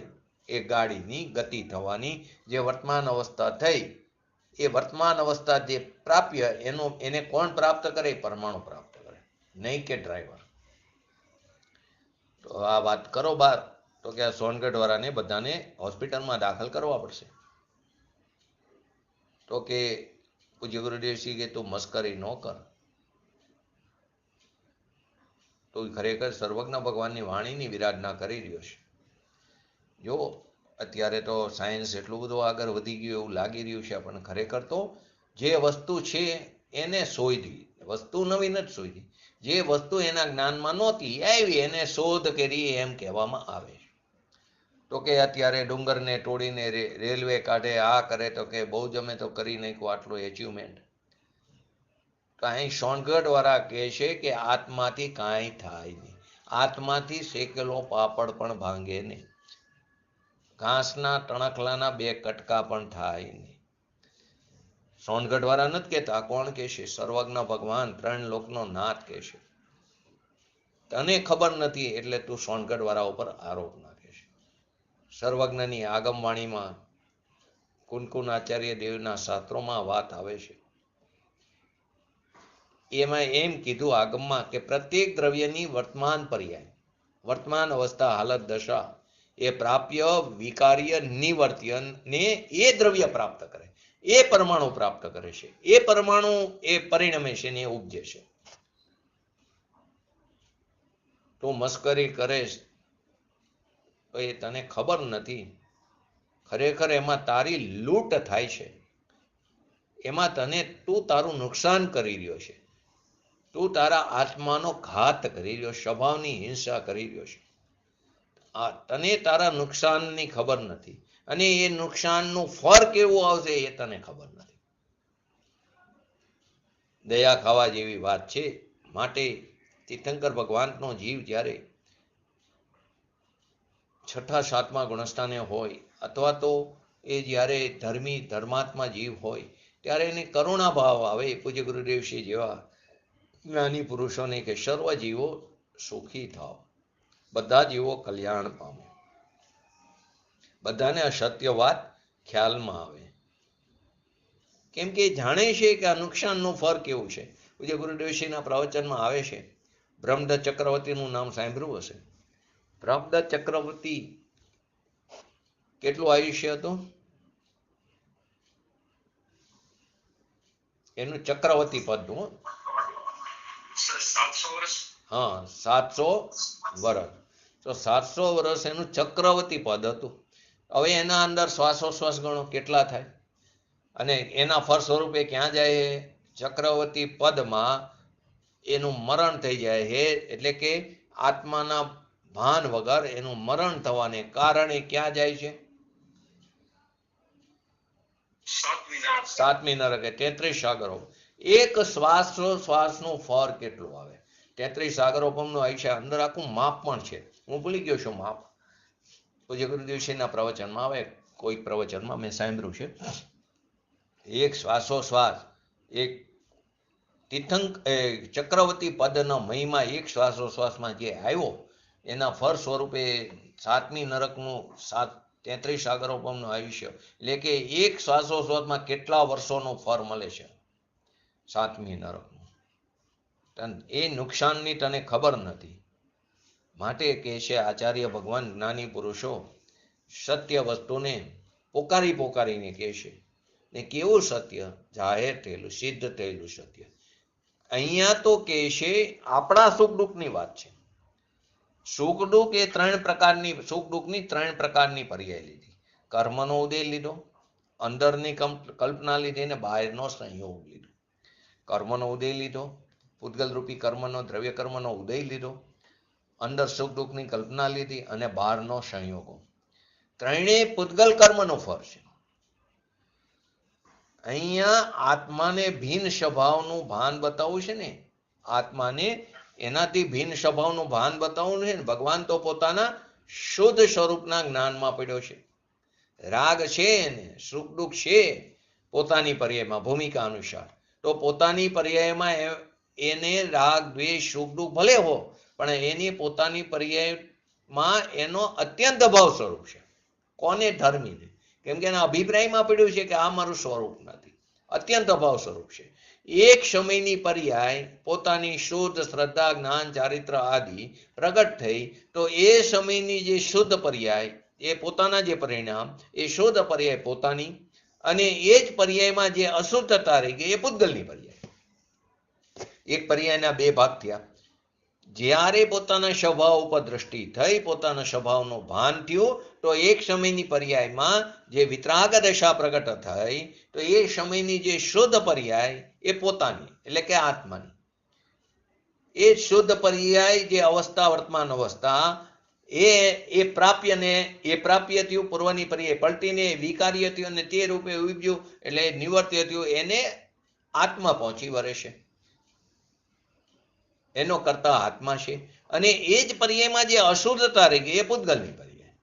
એ ગાડીની ગતિ થવાની જે વર્તમાન અવસ્થા થઈ, એ વર્તમાન અવસ્થા જે પ્રાપ્ય, એને કોણ પ્રાપ્ત કરે? પરમાણુ પ્રાપ્ત કરે, નહીં કે ડ્રાઈવર. તો આ વાત કરો બાર, તો કે આ સોનગઢ વાળાને બધાને હોસ્પિટલમાં દાખલ કરવા પડશે. તો કે પૂજ્ય ગુરુદેવસિંહ કે તું મસ્કરી ન કર, તો ખરેખર સર્વજ્ઞ ભગવાનની વાણીની વિરાધના કરી રહ્યો છે. જો અત્યારે તો સાયન્સ એટલું બધું આગળ વધી ગયું એવું લાગી રહ્યું છે, પણ ખરેખર તો જે વસ્તુ છે એને શોધી, વસ્તુ નવી નથી શોધી, જે વસ્તુ એના જ્ઞાનમાં નહોતી આવી એને શોધ કરી એમ કહેવામાં આવે. તો કે અત્યારે ડુંગરને તોડીને રેલવે કાઢે, આ કરે, તો કે બહુ જમે તો કરી નાખ્યું આટલું એચિવમેન્ટ. તો અહીં સોનગઢ વાળા કહે છે કે આત્માથી કાંઈ થાય નહીં, આત્માથી શેકેલો પાપડ પણ ભાંગે નહીં, ઘાસના ટણકલાના 2 કટકા પણ થાય નહીં. સોનગઢ વાળા નથી કહેતા, કોણ કહે છે? સર્વજ્ઞ ભગવાન 3 લોકનો નાથ કહે છે. તને ખબર નથી એટલે તું સોનગઢ વાળા ઉપર આરોપ નાખે છે. સર્વજ્ઞની આગમવાણીમાં કુનકુન આચાર્ય દેવના શાસ્ત્રોમાં વાત આવે છે. એમાં એમ કીધું આગમમાં કે પ્રત્યેક દ્રવ્યની વર્તમાન પર્યાય, વર્તમાન અવસ્થા, હાલત, દશા એ પ્રાપ્ય વિકાર્ય નિવર્ત્ય ને એ દ્રવ્ય પ્રાપ્ત કરે, એ પરમાણુ પ્રાપ્ત કરે છે, એ પરમાણુ એ પરિણમે છે ને એ ઉપજે છે. તું મસ્કરી કરે તો એ તને ખબર નથી, ખરેખર એમાં તારી લૂંટ થાય છે, એમાં તું તારું નુકસાન કરી રહ્યો છે, તું તારા આત્માનો ઘાત કરી રહ્યો, સ્વભાવની હિંસા કરી રહ્યો છે. તને તારા નુકસાનની ખબર નથી, અને એ નુકસાનનું ફળ કેવું આવશે એ તને ખબર નથી. દયા ખાવા જેવી વાત છે. માટે તીર્થંકર ભગવાનનો જીવ જ્યારે 6ઠા 7મા ગુણસ્થાને હોય, અથવા તો એ જ્યારે ધર્માત્મા જીવ હોય, ત્યારે એને કરુણા ભાવ આવે. પૂજ્ય ગુરુદેવશ્રી જેવા જ્ઞાની પુરુષોને કે સર્વ જીવો સુખી થાવ, બધા જીવો કલ્યાણ પામે, બધાને અસત્ય વાત ખ્યાલમાં આવે, કેમ કે જાણે છે કે આ નુકસાનનું ફળ કેવું છે. પૂજ્ય ગુરુદેવશ્રીના પ્રવચનમાં આવે છે, બ્રહ્મદત્ત ચક્રવર્તીનું નામ સાંભળ્યું હશે. બ્રહ્મદત્ત ચક્રવર્તી કેટલું આયુષ્ય હતું એનું? ચક્રવર્તી પદનું, 700 વર્ષ. હા, 700 વર્ષ. તો 700 વર્ષ એનું ચક્રવર્તી પદ હતું. હવે એના અંદર શ્વાસોશ્વાસ ગણો કેટલા થાય, અને એના ફળ સ્વરૂપે ક્યાં જાય? ચક્રવર્તી પદમાં એનું મરણ થઈ જાય છે. એટલે કે આત્માના ભાન વગર એનું મરણ થવાને કારણે ક્યાં જાય છે? 7મી નરકે, 33 સાગરો. એક શ્વાસનું ફળ કેટલું આવે? 33 સાગરોપમનું આયુષ્ય. અંદર આખું માપ પણ છે, હું ભૂલી ગયો છું માપ. પૂજ્ય ગુરુદેવશ્રીના પ્રવચનમાં આવે, કોઈક પ્રવચનમાં મેં સાંભળ્યું છે. એક શ્વાસોશ્વાસ, એક ચક્રવર્તી પદનો મહિમા એક શ્વાસોશ્વાસમાં જે આવ્યો, એના ફળ સ્વરૂપે 7મી નરકનું 33 સાગરોપમનું આયુષ્ય. એટલે કે એક શ્વાસોશ્વાસમાં કેટલા વર્ષોનું ફળ મળે છે 7મી નરકનું. એ નુકસાનની તને ખબર નથી. માટે કહે છે આચાર્ય ભગવાન, જ્ઞાની પુરુષો સત્ય વસ્તુને પોકારીને કહે છે. ને કેવું સત્ય? જાહેર થયેલું, સિદ્ધ થયેલું સત્ય. અહીંયા તો કહે છે આપણા સુખ દુઃખની વાત છે. સુખ દુઃખ એ 3 પ્રકારની, સુખ દુઃખની 3 પ્રકારની પર્યાય લીધી. કર્મનો ઉદય લીધો, અંદરની કલ્પના લીધી, અને બહારનો સંયોગ લીધો. કર્મનો ઉદય લીધો, પૂતગલ રૂપી કર્મનો, દ્રવ્ય કર્મનો ઉદય લીધો, અંદર સુખ દુઃખની કલ્પના લીધી, અને બહારનો સંયોગો. ત્રણેય પૂતગલ કર્મનો ફળ છે. અહીંયા આત્માને ભિન્ન સ્વભાવનું ભાન બતાવવું છે ને, આત્માને એનાથી ભિન્ન સ્વભાવનું ભાન બતાવવું છે ને. ભગવાન તો પોતાના શુદ્ધ સ્વરૂપના જ્ઞાનમાં પડ્યો છે. રાગ છે ને સુખ દુઃખ છે પોતાની પર્યાયમાં, ભૂમિકા અનુસાર. તો પોતાની પર્યાયમાં એને રાગ દ્વેષ સુખ દુઃખ ભલે હો, પણ એની પોતાની પર્યાયમાં એનો અત્યંત અભાવ સ્વરૂપ છે. કોને? ધર્મીને. કેમ કે એના અભિપ્રાયમાં પડ્યું છે કે આ મારું સ્વરૂપ નથી, અત્યંત અભાવ સ્વરૂપ છે. એક સમયની પર્યાય પોતાની શુદ્ધ શ્રદ્ધા, જ્ઞાન, ચારિત્ર આદિ પ્રગટ થઈ, તો એ સમયની જે શુદ્ધ પર્યાય, એ પોતાના જે પરિણામ, એ શુદ્ધ પર્યાય પોતાની, અને એ જ પર્યાયમાં જે અશુદ્ધતા રહી ગઈ એ પૂતગલની પર્યાય. એક પર્યાયના 2 ભાગ થયા. જ્યારે પોતાના સ્વભાવ ઉપર દ્રષ્ટિ થઈ, પોતાના સ્વભાવનું ભાન થયું, તો એક સમયની પર્યાયમાં જે વિતરાગ દશા પ્રગટ થઈ, તો એ સમયની જે શુદ્ધ પર્યાય એ પોતાની એટલે કે આત્માની, એ શુદ્ધ પર્યાય જે અવસ્થા, વર્તમાન અવસ્થા, એ પ્રાપ્ય થયું, પૂર્વની પર્યાય પલટીને વિકાર્ય થયું અને તે રૂપે ઉપજ્યું એટલે નિવર્ત્ય થયું, એને આત્મા પહોંચી વળે છે, એનો કરતા આત્મા છે. અને એ જ પર્યાયમાં જે અશુદ્ધતા રહી ગઈ એ પૂતગલની પર્યાય.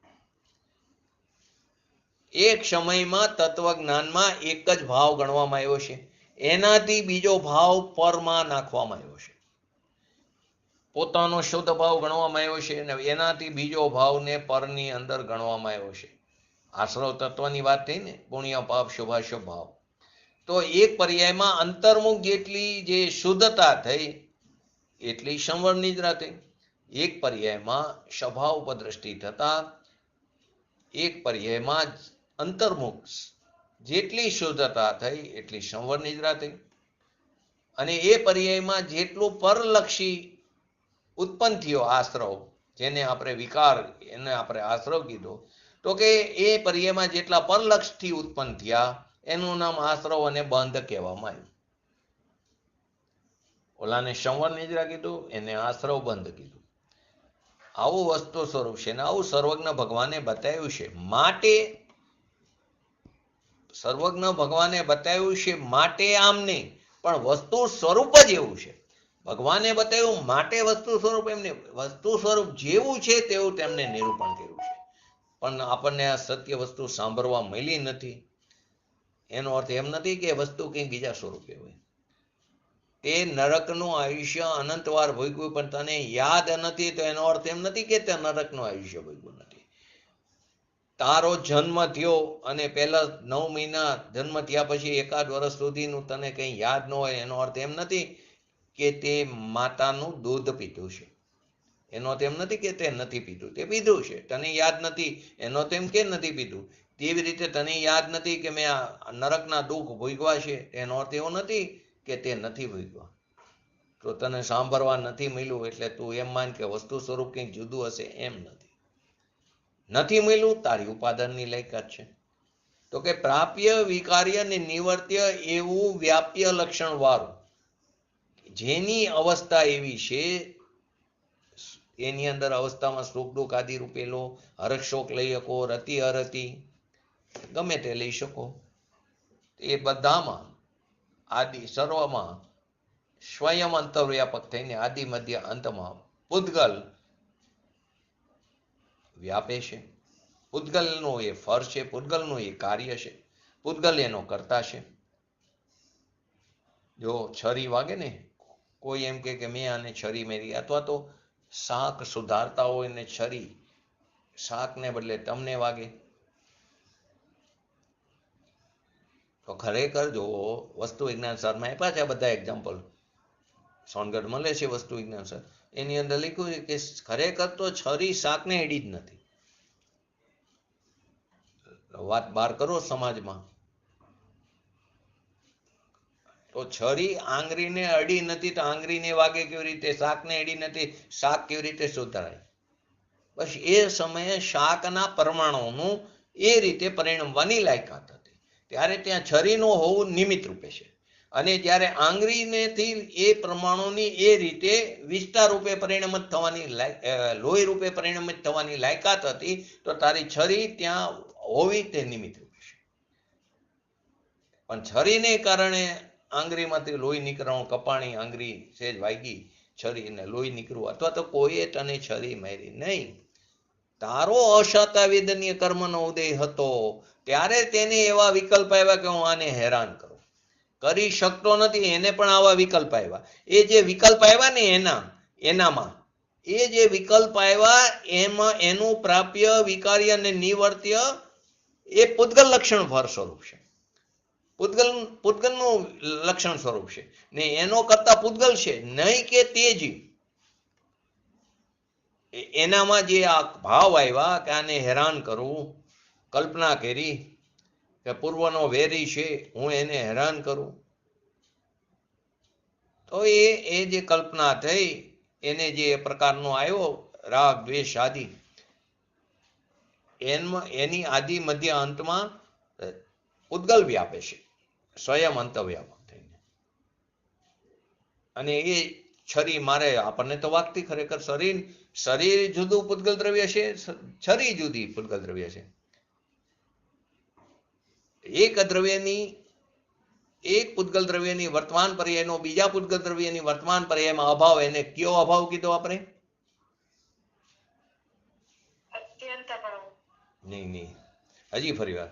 એક સમયમાં તત્વજ્ઞાનમાં એક જ ભાવ ગણવામાં આવ્યો છે, એનાથી બીજો ભાવ પરમાં નાખવામાં આવ્યો છે. પોતાનો શુદ્ધ ભાવ ગણવામાં આવ્યો છે અને એનાથી બીજો ભાવને પરની અંદર ગણવામાં આવ્યો છે. આશ્રવ તત્વની વાત થઈ ને, પુણ્ય પાપ શુભાશુભ ભાવ. તો એક પર્યાયમાં અંતર્મુખ જેટલી જે શુદ્ધતા થઈ એટલી સંવર નિદ્રા થઈ. એક પર્યાયમાં સ્વભાવ ઉપર દ્રષ્ટિ થતા એક પર્યાયમાં અંતર્મુખ જેટલી શુદ્ધતા થઈ એટલી સંવર નિદ્રા થઈ. અને એ પર્યાયમાં જેટલું પરલક્ષી ઉત્પન્ન થયો આશ્રવ, જેને આપણે વિકાર, એને આપણે આશ્રવ કીધો, તો કે એ પર્યાયમાં જેટલા પરલક્ષથી ઉત્પન્ન થયા એનું નામ આશ્રવ અને બંધ કહેવામાં આવ્યું. ઓલાને સંવર નિદ્રા કીધું, એને આશ્રવ બંધ કીધું. આવું વસ્તુ સ્વરૂપ છે ને આવું સર્વજ્ઞ ભગવાને બતાવ્યું છે. માટે સર્વજ્ઞ ભગવાને બતાવ્યું છે માટે આમ નહીં, પણ વસ્તુ સ્વરૂપ જ એવું છે. ભગવાને બતાવ્યું માટે વસ્તુ સ્વરૂપ, એમને વસ્તુ સ્વરૂપ જેવું છે તેવું તેમને નિરૂપણ કર્યું છે. પણ આપણને આ સત્ય વસ્તુ સાંભળવા મળી નથી. એનો અર્થ એમ નથી કે વસ્તુ કંઈ બીજા સ્વરૂપે હોય. તે નરકનું આયુષ્ય અનંતવાર ભોગવ્યું પણ તને યાદ નથી, તો એનો અર્થ એમ નથી કે તે નરકનું આયુષ્ય ભોગવ્યું નથી. તારો જન્મ થયો અને પહેલા 9 મહિના જન્મ થયા પછી 1 વર્ષ સુધીનું તને કંઈ યાદ ન હોય, એનો અર્થ એમ નથી કે તે માતાનું દૂધ પીધું છે. એનો અર્થ એમ નથી કે તે નથી પીધું, તે પીધું છે. તને યાદ નથી એનો તેમ કે નથી પીધું. તેવી રીતે તને યાદ નથી કે મેં આ નરકના દુઃખ ભોગવ્યા છે, એનો અર્થ એવો નથી કે તે નથી ભોગવ્યા. તો તને સાંભળવા નથી મળ્યું એટલે તું એમ માન કે વસ્તુ સ્વરૂપ કંઈક જુદું હશે, એમ નથી મળ્યું. તારી ઉપાદાનની લાયકાત છે. તો કે પ્રાપ્ય, વિકાર્ય ને નિવર્ત્ય એવું વ્યાપ્ય લક્ષણ વાળું, જેની અવસ્થા એવી છે, એની અંદર અવસ્થામાં સુખ દુઃખ આદિ રૂપેલો હરખ શોક લઈ શકો, રતિ અરતિ ગમે તે લઈ શકો. એ બધામાં આદિ સર્વમાં સ્વયં અંતર્વ્યાપક થઈને આદિ મધ્ય અંતમાં પૂતગલ વ્યાપે છે. પૂતગલનું એ ફળ છે, પૂતગલનું એ કાર્ય છે, પૂતગલ એનો કરતા છે. જો છરી વાગે ને, કોઈ એમ કે મેં આને છરી મેરી, અથવા તો શાક સુધારતા હોય ને છરી શાકને બદલે તમને વાગે, તો ખરેખર જો વસ્તુ વિજ્ઞાન સરમાં આપ્યા છે બધા એક્ઝામ્પલ, સોનગઢ મળે છે વસ્તુ વિજ્ઞાન સર, એની અંદર લખ્યું છે કે ખરેખર તો છરી શાકને એડી જ નથી. વાત બહાર કરો સમાજમાં, તો છરી આંગળીને અડી નથી તો આંગળીને વાગે કેવી રીતે, શાકને અડી નથી, શાક કેવી રીતે સુધારાય? બસ એ સમયે શાકના પરમાણુનું એ રીતે પરિણમવાની લાયકાત હતી, ત્યારે ત્યાં છરીનું હોવું નિમિત્ત રૂપે છે. અને જ્યારે આંગળીનેથી એ પરમાણુની એ રીતે વિસ્તાર રૂપે પરિણમિત થવાની, લોહી રૂપે પરિણમિત થવાની લાયકાત હતી, તો તારી છરી ત્યાં હોવી તે નિમિત્ત રૂપે છે. પણ છરીને કારણે આંગળીમાંથી લોહી નીકળવાનું, કપાણી આંગળી સેજ વાગી છરીને લોહી નીકળવું, અથવા તો કોઈએ તને છરી મારી નહીં. તારો અશતાવેદનીય કર્મનો ઉદય હતો ત્યારે તેને એવા વિકલ્પ આવ્યા કે હું આને હેરાન કરું, કરી શકતો નથી, એને પણ આવા વિકલ્પ આવ્યા. એ જે વિકલ્પ આવ્યા ને એનામાં એ જે વિકલ્પ આવ્યા એમાં એનું પ્રાપ્ય, વિકાર્ય અને નિવર્ત્ય એ પૂતગલ લક્ષણ ભર સ્વરૂપ છે. પૂતગલનું લક્ષણ સ્વરૂપ છે ને એનો કરતા પૂતગલ છે, નહીં કે તે જીવ. એનામાં જે આ ભાવ આવ્યા કે આને હેરાન કરવું, કલ્પના કરી કે પૂર્વનો વેરી છે, હું એને હેરાન કરું, તો એ જે કલ્પના થઈ એને જે પ્રકારનો આવ્યો રાગ દ્વેષ આદિ, એની આદિ મધ્ય અંતમાં પૂતગલ વ્યાપે છે, સ્વયં અંતવ્યાપક થઈને. અને એ છરી મારે આપણને તો વાગતી ખરેખર શરીર જુદું પૂતગલ દ્રવ્ય છે, છરી જુદી પૂતગલ દ્રવ્ય છે. એક દ્રવ્યની એક પૂતગલ દ્રવ્યની વર્તમાન પર્યાયનો બીજા પૂતગલ દ્રવ્યની વર્તમાન પર્યાયમાં અભાવ, એને કયો અભાવ કીધો આપણે? નહીં, હજી ફરી વાર.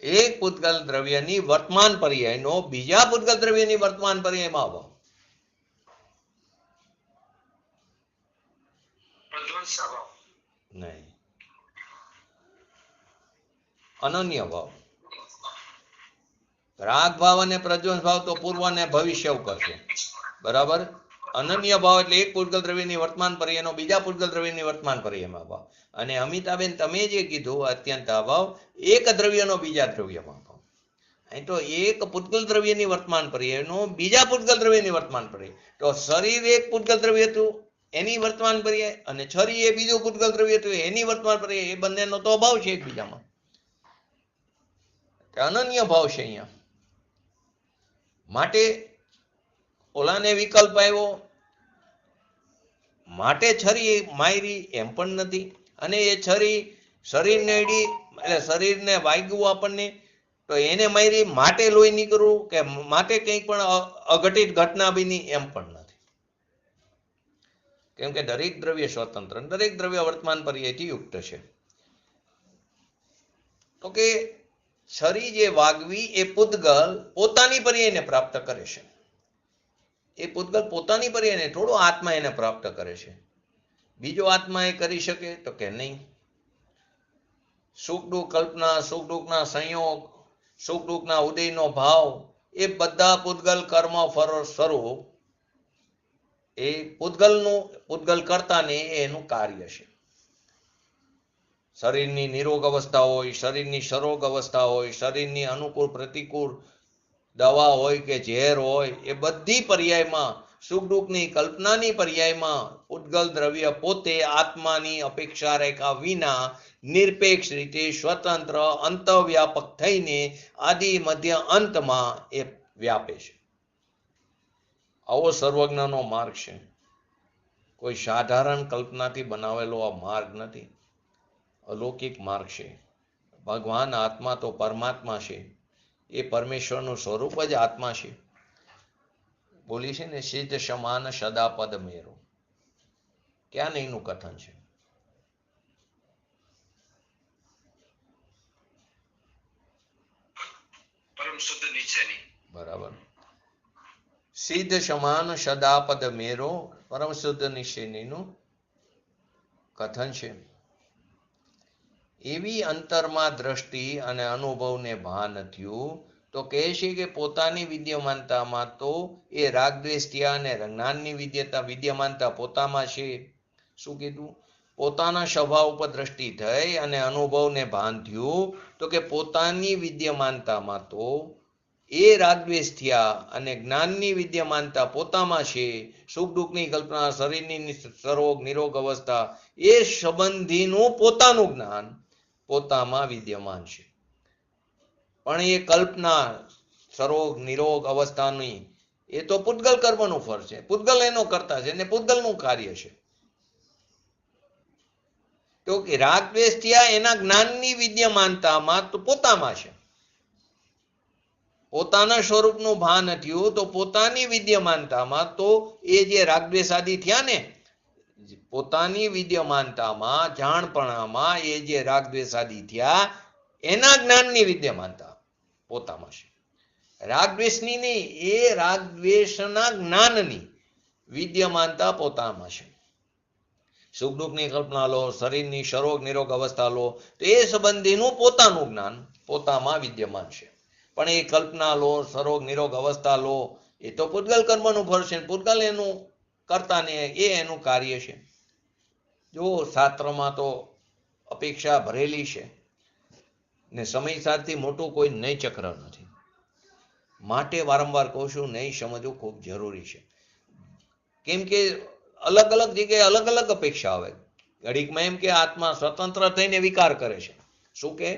એક પૂતગલ દ્રવ્યની વર્તમાન પર્યાયનો બીજા પૂતગલ દ્રવ્યની વર્તમાન પર્યાયમાં અભાવ. નહીં, અનન્ય ભાવ. રાગ ભાવ અને પ્રજ્વંસ ભાવ તો પૂર્વ અને ભવિષ્ય ઉપર છે, બરાબર. અનન્ય ભાવ એટલે એક પૂતગલ દ્રવ્યની વર્તમાન પર્યાયનો બીજા પૂતગલ દ્રવ્યની વર્તમાન પર્યાયમાં અભાવ. અને અમિતાબેન તમે જે કીધું અત્યંત અભાવ, એક દ્રવ્યનો બીજા દ્રવ્યમાં અભાવ. અહીં તો એક પૂતગલ દ્રવ્યની વર્તમાન પર્યાયનો બીજા પૂતગલ દ્રવ્યની વર્તમાન પર્યાય. તો શરીર એક પૂતગલ દ્રવ્ય હતું એની વર્તમાન પર્યાય, અને છરી એ બીજું પૂતગલ દ્રવ્ય હતું એની વર્તમાન પર્યાય. એ બંનેનો તો અભાવ છે એકબીજામાં, અનન્ય ભાવ છે અહીંયા. માટે ઓલાને વિકલ્પ આવ્યો, માટે છરી માયરી એમ પણ નથી. અને એ છરી શરીરને અડી એટલે શરીરને વાગ્યું આપણને, તો એને માયરી માટે લોહી નીકળવું કે માટે કંઈક પણ અઘટિત ઘટના બની એમ પણ નથી. કેમ કે દરેક દ્રવ્ય સ્વતંત્ર, દરેક દ્રવ્ય વર્તમાન પર્યાયથી યુક્ત છે. તો કે છરી જે વાગવી એ પૂતગલ પોતાની પર્યાયને પ્રાપ્ત કરે છે. એ પૂતગલ પોતાની પર્યાયને, થોડો આત્મા એને પ્રાપ્ત કરે છે. બીજો આત્મા એ કરી શકે તો કે નહીં. સુખ દુઃખ કલ્પના, સુખ દુઃખના સંયોગ, સુખ દુઃખના ઉદયનો ભાવ, એ બધા પૂતગલ કર્મ સ્વરૂપ એ પૂતગલ કરતાને એનું કાર્ય છે. શરીરની નિરોગ અવસ્થા હોય, શરીરની સરોગ અવસ્થા હોય, શરીરની અનુકૂળ પ્રતિકૂળ દવા હોય કે ઝેર હોય, એ બધી પર્યાયમાં સુખ દુઃખની કલ્પનાની પર્યાયમાં પૂતગલ દ્રવ્ય પોતે આત્માની અપેક્ષા રેખા વિના નિરપેક્ષ રીતે સ્વતંત્ર અંતવ્યાપક થઈને આદિ મધ્ય અંતમાં એ વ્યાપે છે. આવો સર્વજ્ઞનો માર્ગ છે. કોઈ સાધારણ કલ્પનાથી બનાવેલો આ માર્ગ નથી, અલૌકિક માર્ગ છે. ભગવાન આત્મા તો પરમાત્મા છે, એ પરમેશ્વરનું સ્વરૂપ જ આત્મા છે. બોલી છે ને, સિદ્ધ સમાન સદા પદ મેરો. ક્યાં નહીંનું કથન છે. પરમ શુદ્ધ નીચેની, બરાબર. સિદ્ધ સમાન સદા પદ મેરો, પરમ શુદ્ધ નિશ્ચયનું કથન છે. એવી અંતરમાં દ્રષ્ટિ અને અનુભવને ભાન થયું તો કહે છે કે પોતાની વિદ્યમાનતામાં તો એ રાગદ્વેષ થયા અને જ્ઞાનની વિદ્યમાનતા પોતામાં છે. શું કીધું? પોતાના સ્વભાવ ઉપર દ્રષ્ટિ થઈ અને અનુભવને ભાન થયું તો કે પોતાની વિદ્યમાનતામાં તો એ રાગદ્વેષ થયા અને જ્ઞાનની વિદ્યમાનતા પોતામાં છે. સુખ દુઃખની કલ્પના, શરીરની સરોગ નિરોગ અવસ્થા, એ સંબંધીનું પોતાનું જ્ઞાન પોતામાં વિદ્યમાન છે. પણ એ કલ્પના સરોગ નિરોગ અવસ્થાની એ તો પૂતગલ કર્મનું ફળ છે, પૂતગલ એનો કરતા છે ને પૂતગલનું કાર્ય છે. તો કે રાગ દ્વેષ થયા એના જ્ઞાનની વિદ્યમાનતામાં તો પોતામાં છે. પોતાના સ્વરૂપનું ભાન થયું તો પોતાની વિદ્યમાનતામાં તો એ જે રાગદ્વેષ આદિ થયા ને, પોતાની વિદ્યમાનતામાં જાણપણામાં એ જે રાગદ્વેષ આદિ થયા એના જ્ઞાનની વિદ્યમાનતા પોતામાં છે. રાગદ્વેષની નહીં, એ રાગદ્વેષના જ્ઞાનની વિદ્યમાનતા પોતામાં છે. સુખ દુઃખની કલ્પના લો, શરીરની સરોગ નિરોગ અવસ્થા લો, તો એ સંબંધીનું પોતાનું જ્ઞાન પોતામાં વિદ્યમાન છે. પણ એ કલ્પના લો, સરોગ નિરોગ અવસ્થા લો, એ તો પૂતગલ કર્મનું ફળ છે. પૂતગલ એનું કરતા ને એ એનું કાર્ય છે. જો શાસ્ત્રમાં તો અપેક્ષા ભરેલી છે ને સમય સાથથી મોટું કોઈ નય ચક્ર નથી. માટે વારંવાર કહું છું, નહીં સમજવું ખૂબ જરૂરી છે. કેમ કે અલગ અલગ જગ્યાએ અલગ અલગ અપેક્ષા આવે. ઘડીકમાં એમ કે આત્મા સ્વતંત્ર થઈને વિકાર કરે છે. શું કે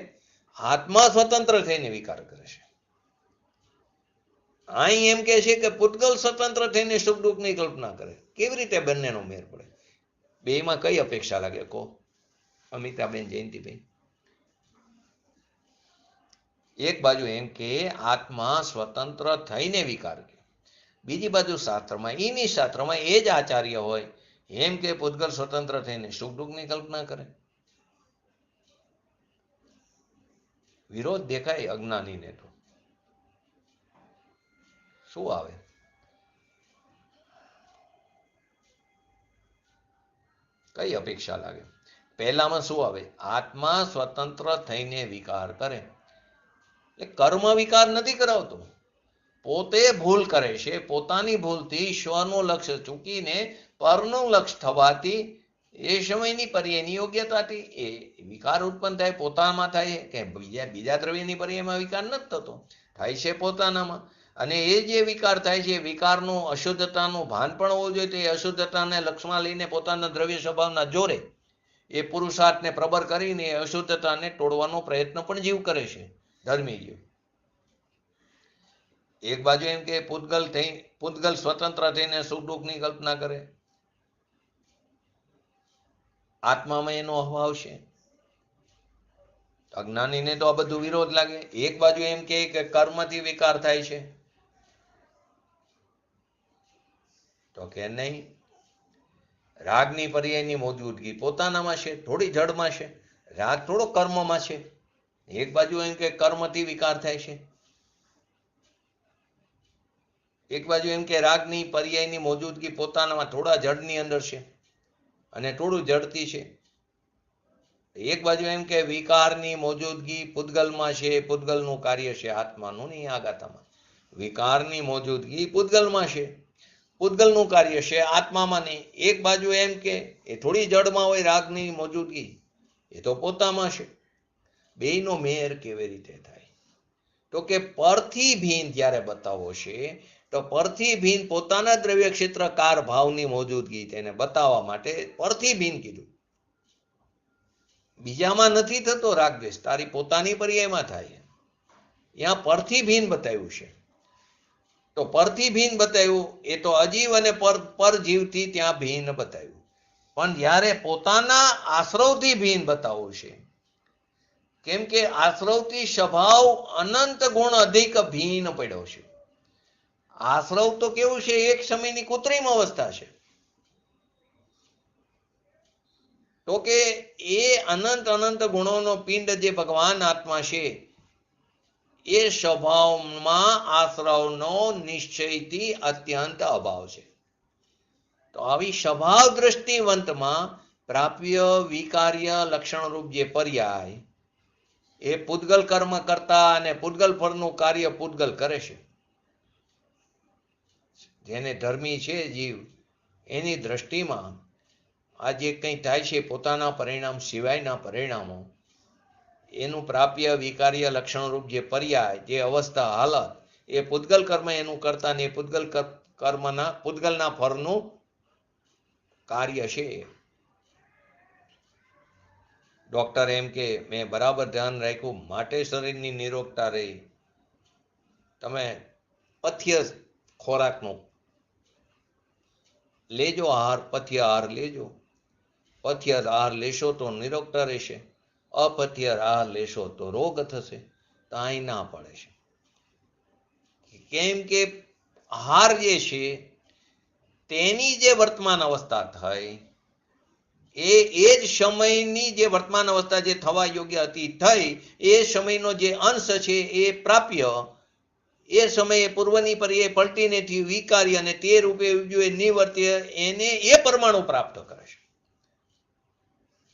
આત્મા સ્વતંત્ર થઈને વિકાર કરે છે. અહીં એમ કે છે કે પૂતગલ સ્વતંત્ર થઈને સુખ દુઃખની કલ્પના કરે. કેવી રીતે બંનેનો મેળ પડે? બેમાં કઈ અપેક્ષા લાગે કહો અમિતાબેન, જયંતિભાઈ? એક બાજુ એમ કે આત્મા સ્વતંત્ર થઈને વિકાર કરે, બીજી બાજુ શાસ્ત્રમાં એની શાસ્ત્રમાં એ જ આચાર્ય હોય એમ કે પૂતગલ સ્વતંત્ર થઈને સુખ દુઃખની કલ્પના કરે. વિરોધ દેખાય અજ્ઞાનીને તો શું આવે? કઈ અપેક્ષા લાગે? પહેલામાં શું આવે? આત્મા સ્વતંત્ર થઈને વિકાર કરે એટલે કર્મ વિકાર નથી કરાવતો, પોતે ભૂલ કરે છે. પોતાની ભૂલથી સ્વનું લક્ષ્ય ચૂકીને પરનું લક્ષ્ય થવાથી એ સમયની પર્યાયની યોગ્યતાથી એ વિકાર ઉત્પન્ન થાય. પોતામાં થાય કે બીજા દ્રવ્યની પર્યાયમાં વિકાર નથી થતો, થાય છે પોતાનામાં. અને એ જે વિકાર થાય છે વિકારનું અશુદ્ધતાનું ભાન પણ હોવું જોઈએ. તો એ અશુદ્ધતાને લક્ષમાં લઈને પોતાના દ્રવ્ય સ્વભાવના જોરે એ પુરુષાર્થને પ્રબળ કરીને અશુદ્ધતાને તોડવાનો પ્રયત્ન પણ જીવ કરે છે, ધર્મી જીવ. એક બાજુ એમ કે પૂતગલ સ્વતંત્ર થઈને સુખ દુઃખની કલ્પના કરે, આત્મામાં એનો અભાવ છે. અજ્ઞાનીને તો આ બધું વિરોધ લાગે. એક બાજુ એમ કે કર્મથી વિકાર થાય છે, તો કે નહીં, રાગની પર્યાયની મોજૂદગી પોતાનામાં છે, થોડી જડમાં છે. રાગ થોડો કર્મમાં છે. એક બાજુ એમ કે કર્મથી વિકાર થાય છે, એક બાજુ એમ કે રાગની પર્યાયની મોજૂદગી પોતાનામાં થોડા જડની અંદર છે અને થોડું જડતી છે. એક બાજુ એમ કે વિકારની મોજૂદગી પૂતગલમાં છે, પૂતગલનું કાર્ય છે આત્માનું નહીં આગાતામાં. વિકારની મોજૂદગી પૂતગલમાં છે, પૂતગલનું કાર્ય છે આત્મામાં નહીં. એક બાજુ એમ કે એ થોડી જડમાં હોય રાગની મોજૂદગી, એ તો પોતામાં છે. બેયનો મેર કેવી રીતે થાય? તો કે પરથી ભીન જ્યારે બતાવો છે તો પરથી ભીન પોતાના દ્રવ્ય ક્ષેત્રકાર ભાવની મોજૂદગી તેને બતાવવા માટે પરથી ભીન કીધું. બીજામાં નથી થતો રાગદ્વેષ, તારી પોતાની પર્યાયમાં થાય. ત્યાં પરથી ભીન બતાવ્યું છે. તો પરથી ભીન બતાવ્યું એ તો અજીવ અને પરજીવથી ત્યાં ભીન બતાવ્યું. પણ જ્યારે પોતાના આશ્રવથી ભીન બતાવવું છે, કેમ કે આશ્રવથી સ્વભાવ અનંત ગુણ અધિક ભીન પડ્યો છે. આશ્રવ તો કેવું છે? એક સમયની કૃત્રિમ અવસ્થા છે. તો કે એ અનંત ગુણોનો પિંડ જે ભગવાન આત્મા છે એ સ્વભાવમાં આશ્રવનો નિશ્ચયથી અત્યંત અભાવ છે. તો આવી સ્વભાવ દ્રષ્ટિવંતમાં પ્રાપ્ય વિકાર્ય લક્ષણરૂપ જે પર્યાય એ પૂતગલ કર્મ કરતા અને પૂતગલ ફળનું કાર્ય પૂતગલ કરે છે. જેને ધર્મી છે જીવ, એની દ્રષ્ટિમાં આ જે કંઈ થાય છે પોતાના પરિણામ સિવાયના પરિણામો, એનું પ્રાપ્ય વિકાર્ય લક્ષણરૂપ જે પર્યાય જે અવસ્થા હાલત એ પૂતગલ કર્મ એનું કરતા ને પૂતગલ કર્મના પૂતગલના ફળનું કાર્ય છે. ડોક્ટર એમ કે મેં બરાબર ધ્યાન રાખ્યું માટે શરીરની નિરોગતા રહી. તમે પથ્ય ખોરાકનો લેજો આહાર, પથ્ય આહાર લેજો. પથ્ય આહાર લેશો તો નિરોગતા રહેશે, અપથ્ય આહાર લેશો તો રોગ થશે. તો અહીં ના પડે છે. કેમ કે આહાર જે છે તેની જે વર્તમાન અવસ્થા થઈ એ જ સમયની જે વર્તમાન અવસ્થા જે થવા યોગ્ય હતી થઈ, એ સમયનો જે અંશ છે એ પ્રાપ્ય એ સમયે પૂર્વની પર્યાય પલટીને થયું વિકારી અને તે રૂપે ઉજ્યું એ નિવર્ત્ય એને એ પરમાણુ પ્રાપ્ત કરે છે.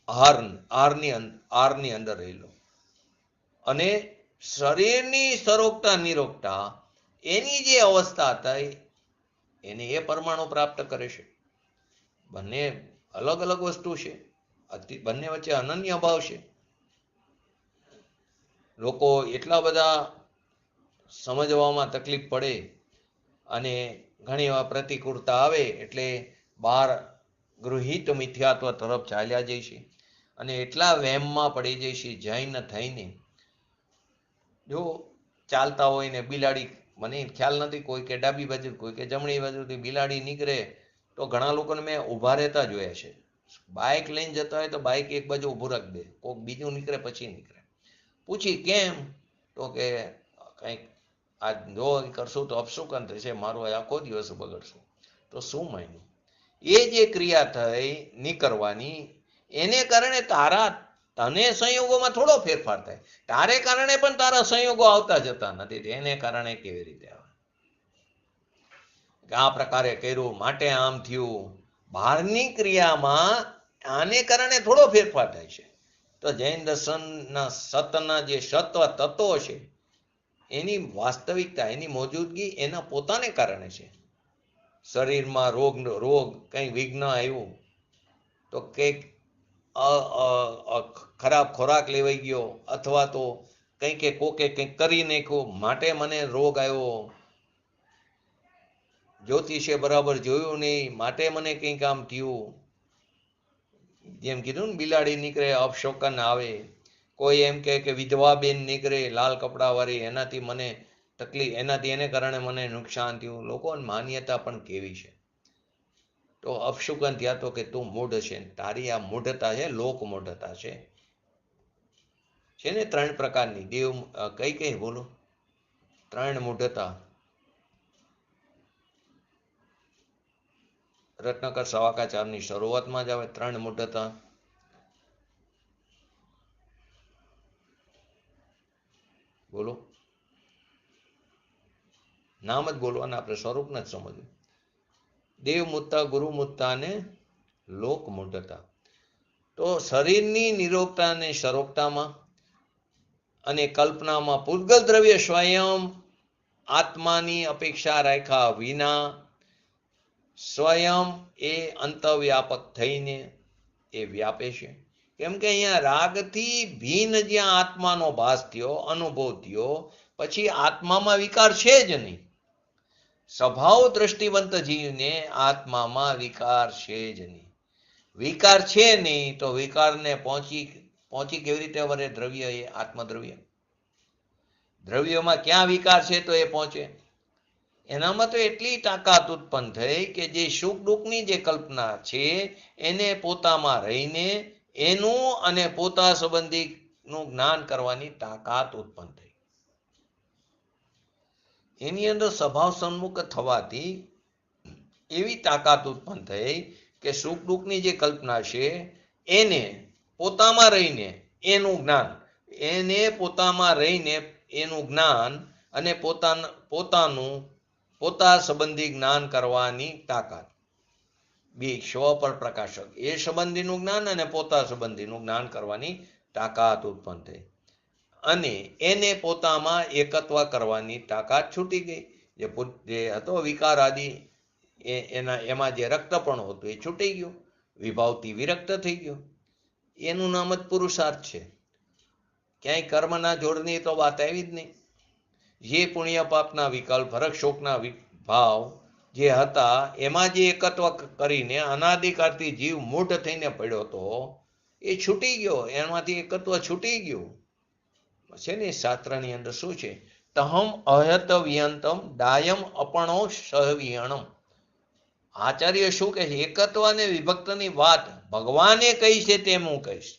આહારની અંદર રહેલો અને શરીરની સરોગતા નિરોગતા એની જે અવસ્થા થઈ એને એ પરમાણુ પ્રાપ્ત કરે છે. બંને અલગ અલગ વસ્તુ છે, બંને વચ્ચે અનન્ય ભાવ છે. લોકો એટલા બધા સમજવામાં તકલીફ પડે અને ઘણી વાર પ્રતિકૂળતા આવે એટલે બહાર ગૃહિત મિથ્યાત્વ તરફ ચાલ્યા જઈશી અને એટલા વહેમમાં પડી જઈશી જૈન થઈને. જો ચાલતા હોય ને બિલાડી, મને ખ્યાલ નથી કોઈ કે ડાબી બાજુ કોઈ કે જમણી બાજુથી બિલાડી નીકળે તો ઘણા લોકોને મેં ઊભા રહેતા જોયા છે. બાઇક લઈને જતા હોય તો બાઇક એક બાજુ ઊભું રાખી દે, કોઈક બીજું નીકળે પછી નીકળે. પૂછી કેમ? તો કે કંઈક આ જો કરશું તો અપશુકન થશે, મારો આખો દિવસ બગડશું. તો શું માન્યું? એ જે ક્રિયા થઈ નીકળવાની એને કારણે તને સંયોગોમાં થોડો ફેરફાર થાય. તારે કારણે પણ તારા સંયોગો આવતા જતા નથી. એને કારણે કેવી રીતે આવે? આ પ્રકારે કર્યું માટે આમ થયું. બહારની ક્રિયામાં આને કારણે થોડો ફેરફાર થાય છે. તો જૈન દર્શનના સતના જે સત્વ તત્વો છે એની વાસ્તવિકતા, એની મોજૂદગી એના પોતાને કારણે છે. શરીરમાં રોગ કંઈ વિઘ્ન આવ્યું તો કંઈક ખરાબ ખોરાક લેવાઈ ગયો અથવા તો કંઈક કોકે કંઈક કરી નાખ્યું માટે મને રોગ આવ્યો. જ્યોતિષે બરાબર જોયું નહીં માટે મને કંઈક આમ થયું. જેમ કીધું ને બિલાડી નીકળે અપશોકન આવે. કોઈ એમ કહે કે વિધવા બેન નીકળે લાલ કપડા વાળી એનાથી મને તકલીફ, એનાથી એને કારણે મને નુકસાન થયું. લોકોની માન્યતા પણ કેવી છે. તો અપશુકન થયા તો કે તું મૂઢ છે. તારી આ મૂઢતા છે, લોક મૂઢતા છે ને 3 પ્રકારની. દેવ કઈ બોલો? 3 મૂઢતા. રત્નાકર સવાકાચારની શરૂઆતમાં જ આવે 3 મૂઢતા. બોલો, નામ જ બોલવાના, આપણે સ્વરૂપ નથી સમજવું. દેવ મૂઢતા, ગુરુ મૂઢતા અને લોક મૂઢતા. તો શરીરની નિરોગતા અને સરોગતામાં અને કલ્પનામાં પૂતગલ દ્રવ્ય સ્વયં આત્માની અપેક્ષા રાખ્યા વિના સ્વયં એ અંતર્વ્યાપક થઈને એ વ્યાપે છે. કેમ કે અહીંયા રાગથી ભિન્ન જ્યાં આત્માનો ભાસ થયો, અનુભવ થયો, પછી આત્મામાં વિકાર છે જ નહીં. સ્વભાવ દ્રષ્ટિવંત જીવને આત્મામાં વિકાર છે જ નહીં. વિકાર છે નહીં તો વિકારને પહોંચી કેવી રીતે વરે દ્રવ્ય? એ આત્મદ્રવ્ય. દ્રવ્યમાં ક્યાં વિકાર છે તો એ પહોંચે? એનામાં તો એટલી તાકાત ઉત્પન્ન થઈ કે જે સુખ દુઃખની જે કલ્પના છે એને પોતામાં રહીને એનું અને પોતા સંબંધીનું જ્ઞાન કરવાની તાકાત ઉત્પન્ન થઈ. એની અંદર સ્વભાવ સન્મુખ થવાથી એવી તાકાત ઉત્પન્ન થઈ કે સુખ દુઃખની જે કલ્પના છે એને પોતામાં રહીને એનું જ્ઞાન, એને પોતામાં રહીને એનું જ્ઞાન અને પોતાનું પોતા સંબંધી જ્ઞાન કરવાની તાકાત. બે સ્વ પર પ્રકાશક એ સંબંધીનું જ્ઞાન અને પોતા સંબંધીનું જ્ઞાન કરવાની તાકાત ઉત્પન્ન થઈ અને એને પોતામાં એકત્વ કરવાની તાકાત છૂટી ગઈ. જે હતો વિકાર આદિ એમાં જે રક્તપણું હતું એ છૂટી ગયું, વિભાવથી વિરક્ત થઈ ગયો. એનું નામ જ પુરુષાર્થ છે. ક્યાંય કર્મના જોડની તો વાત આવી જ નહીં. જે પુણ્ય પાપના વિકલ્પ, ફરક શોકના ભાવ જે હતા એમાં જે એકત્વ કરીને અનાદિકાળથી જીવ મૂઢ થઈને પડ્યો હતો એ છૂટી ગયો. એમાંથી એકત્વ છૂટી ગયું છે ને. શાસ્ત્રની અંદર શું છે? તહમ અહત વિયંતમ ડાયમ અપણો સહવિયણમ. આચાર્ય શું કહે છે? એકત્વ અને વિભક્તની વાત ભગવાને કહી છે તેમ હું કહીશ.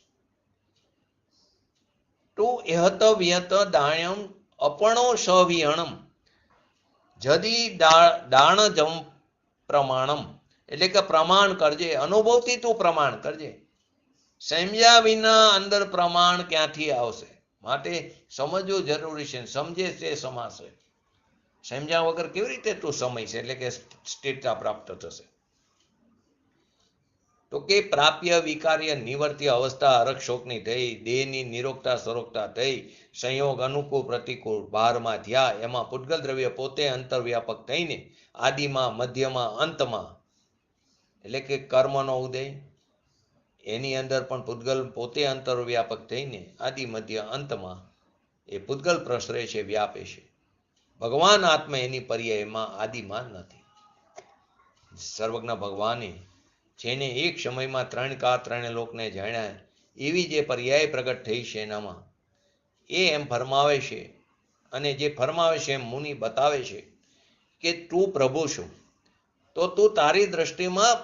તો એહત વિયત દાયમ અપણો સવિયણમ જદી દાણજમ પ્રમાણમ. એટલે કે પ્રમાણ કરજે, અનુભવથી તું પ્રમાણ કરજે. સમજ્યા વિના અંદર પ્રમાણ ક્યાંથી આવશે? માટે સમજવું જરૂરી છે. સમજે તે સમાશે. સમજ્યા વગર કેવી રીતે તું સમજશે? એટલે કે સ્થિરતા પ્રાપ્ત થશે. તો કે પ્રાપ્ય વિકાર્ય નિવર્ત્ય અવસ્થા હરક શોકની થઈ, દેહની નિરોગતા સરોગતા થઈ, સંયોગ અનુકૂળ પ્રતિકૂળ બહારમાં થયા. એમાં પૂતગલ દ્રવ્ય પોતે અંતર્વ્યાપક થઈને આદિમાં મધ્યમાં અંતમાં, એટલે કે કર્મનો ઉદય એની અંદર પણ પૂતગલ પોતે અંતર્વ્યાપક થઈને આદિ મધ્ય અંતમાં એ પૂતગલ પ્રસરે છે, વ્યાપે છે. ભગવાન આત્મા એની પર્યાયમાં આદિમાં નથી. સર્વજ્ઞ ભગવાને જેને એક સમયમાં 3 કા 3 લોકને જાણ્યા એવી જે પર્યાય પ્રગટ થઈ છે એનામાં એ એમ ફરમાવે છે, અને જે ફરમાવે છે એમ મુનિ બતાવે છે કે તું પ્રભુ છું, તો તું તારી દ્રષ્ટિમાં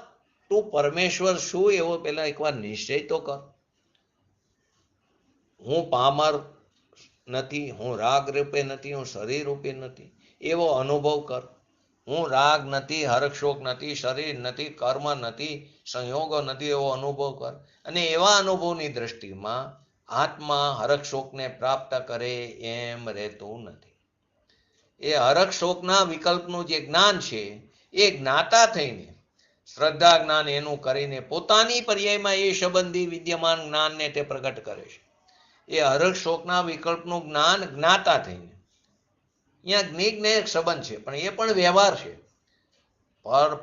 તું પરમેશ્વર શું એવો પેલા એકવાર નિશ્ચય તો કર. હું પામર નથી, હું રાગ રૂપે નથી, હું શરીર રૂપે નથી એવો અનુભવ કર. હું રાગ નથી, હર્ષશોક નથી, શરીર નથી, કર્મ નથી, સંયોગો નથી એવો અનુભવ કર. અને એવા અનુભવની દ્રષ્ટિમાં આત્મા હર્ષશોકને પ્રાપ્ત કરે એમ રહેતું નથી. એ હર્ષશોકના વિકલ્પનું જે જ્ઞાન છે એ જ્ઞાતા થઈને શ્રદ્ધા જ્ઞાન એનું કરીને પોતાની પર્યાયમાં એ સંબંધી વિદ્યમાન જ્ઞાનને તે પ્રગટ કરે છે. એ હર્ષશોકના વિકલ્પનું જ્ઞાન જ્ઞાતા થઈને, અહીંયા જ્ઞેયને એક સંબંધ છે, પણ એ પણ વ્યવહાર છે.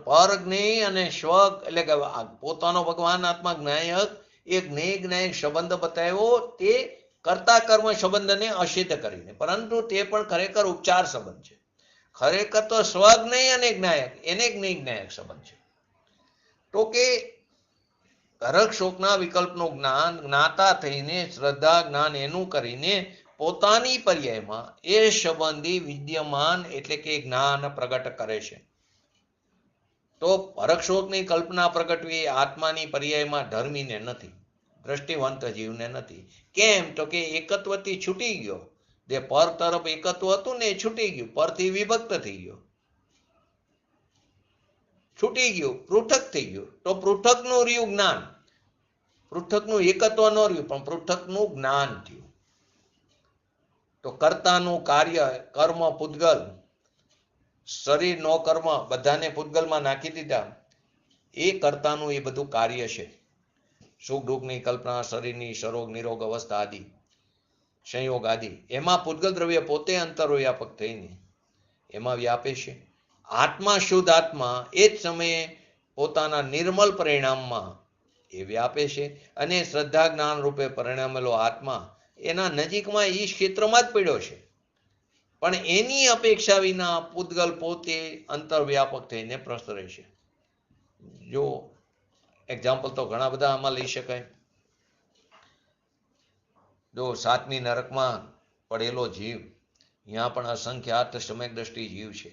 પર જ્ઞેય અને સ્વ એટલે કે પોતાનો ભગવાન આત્મા જ્ઞાયક એ જ્ઞેય સંબંધ બતાવ્યો તે કર્તા કર્મ સંબંધને અસિદ્ધ કરીને, પરંતુ તે પણ ખરેખર ઉપચાર સંબંધ છે. ખરેખર તો સ્વજ્ઞેય અને જ્ઞાયક એને જ્ઞાયક સંબંધ છે. તો કે હર્ષશોકના વિકલ્પનું જ્ઞાન જ્ઞાતા થઈને શ્રદ્ધા જ્ઞાન એનું કરીને પોતાની પર્યાયમાં એ સંબંધી વિદ્યમાન એટલે કે જ્ઞાન પ્રગટ કરે છે. તો હર્ષશોકની કલ્પના પ્રગટવી આત્માની પર્યાયમાં ધર્મીને નથી, દ્રષ્ટિવંત જીવને નથી. કેમ? તો કે એકત્વથી છૂટી ગયો. જે પર તરફ એકત્વ હતું ને એ છૂટી ગયું, પરથી વિભક્ત થઈ ગયો, છૂટી ગયું, પૃથક થઈ ગયું. તો પૃથકનું રહ્યું જ્ઞાન, પૃથકનું એકત્વ ન રહ્યું પણ પૃથકનું જ્ઞાન થયું. તો કર્તાનું કાર્ય, કર્મ, પૂતગલ, શરીર નો કર્મ બધાને પૂતગલમાં નાખી દીધા. એ કર્તાનું એ બધું કાર્ય છે. સુખ દુઃખની કલ્પના, શરીરની સરોગ નિરોગ અવસ્થા આદિ, સંયોગ આદિ, એમાં પૂતગલ દ્રવ્ય પોતે અંતરવ્યાપક થઈને એમાં વ્યાપે છે. આત્મા શુદ્ધ આત્મા એ જ સમયે પોતાના નિર્મલ પરિણામમાં એ વ્યાપે છે. અને શ્રદ્ધા જ્ઞાન રૂપે પરિણમેલો આત્મા એના નજીકમાં એ ક્ષેત્રમાં જ પડ્યો છે, પણ એની અપેક્ષા વિના પૂતગલ પોતે અંતરવ્યાપક થઈને પ્રસરે છે. જો એક્ઝામ્પલ તો ઘણા બધા આમાં લઈ શકાય. જો 7મી નરકમાં પડેલો જીવ, અહીંયા પણ અસંખ્યાત સમ્યક દ્રષ્ટિ જીવ છે.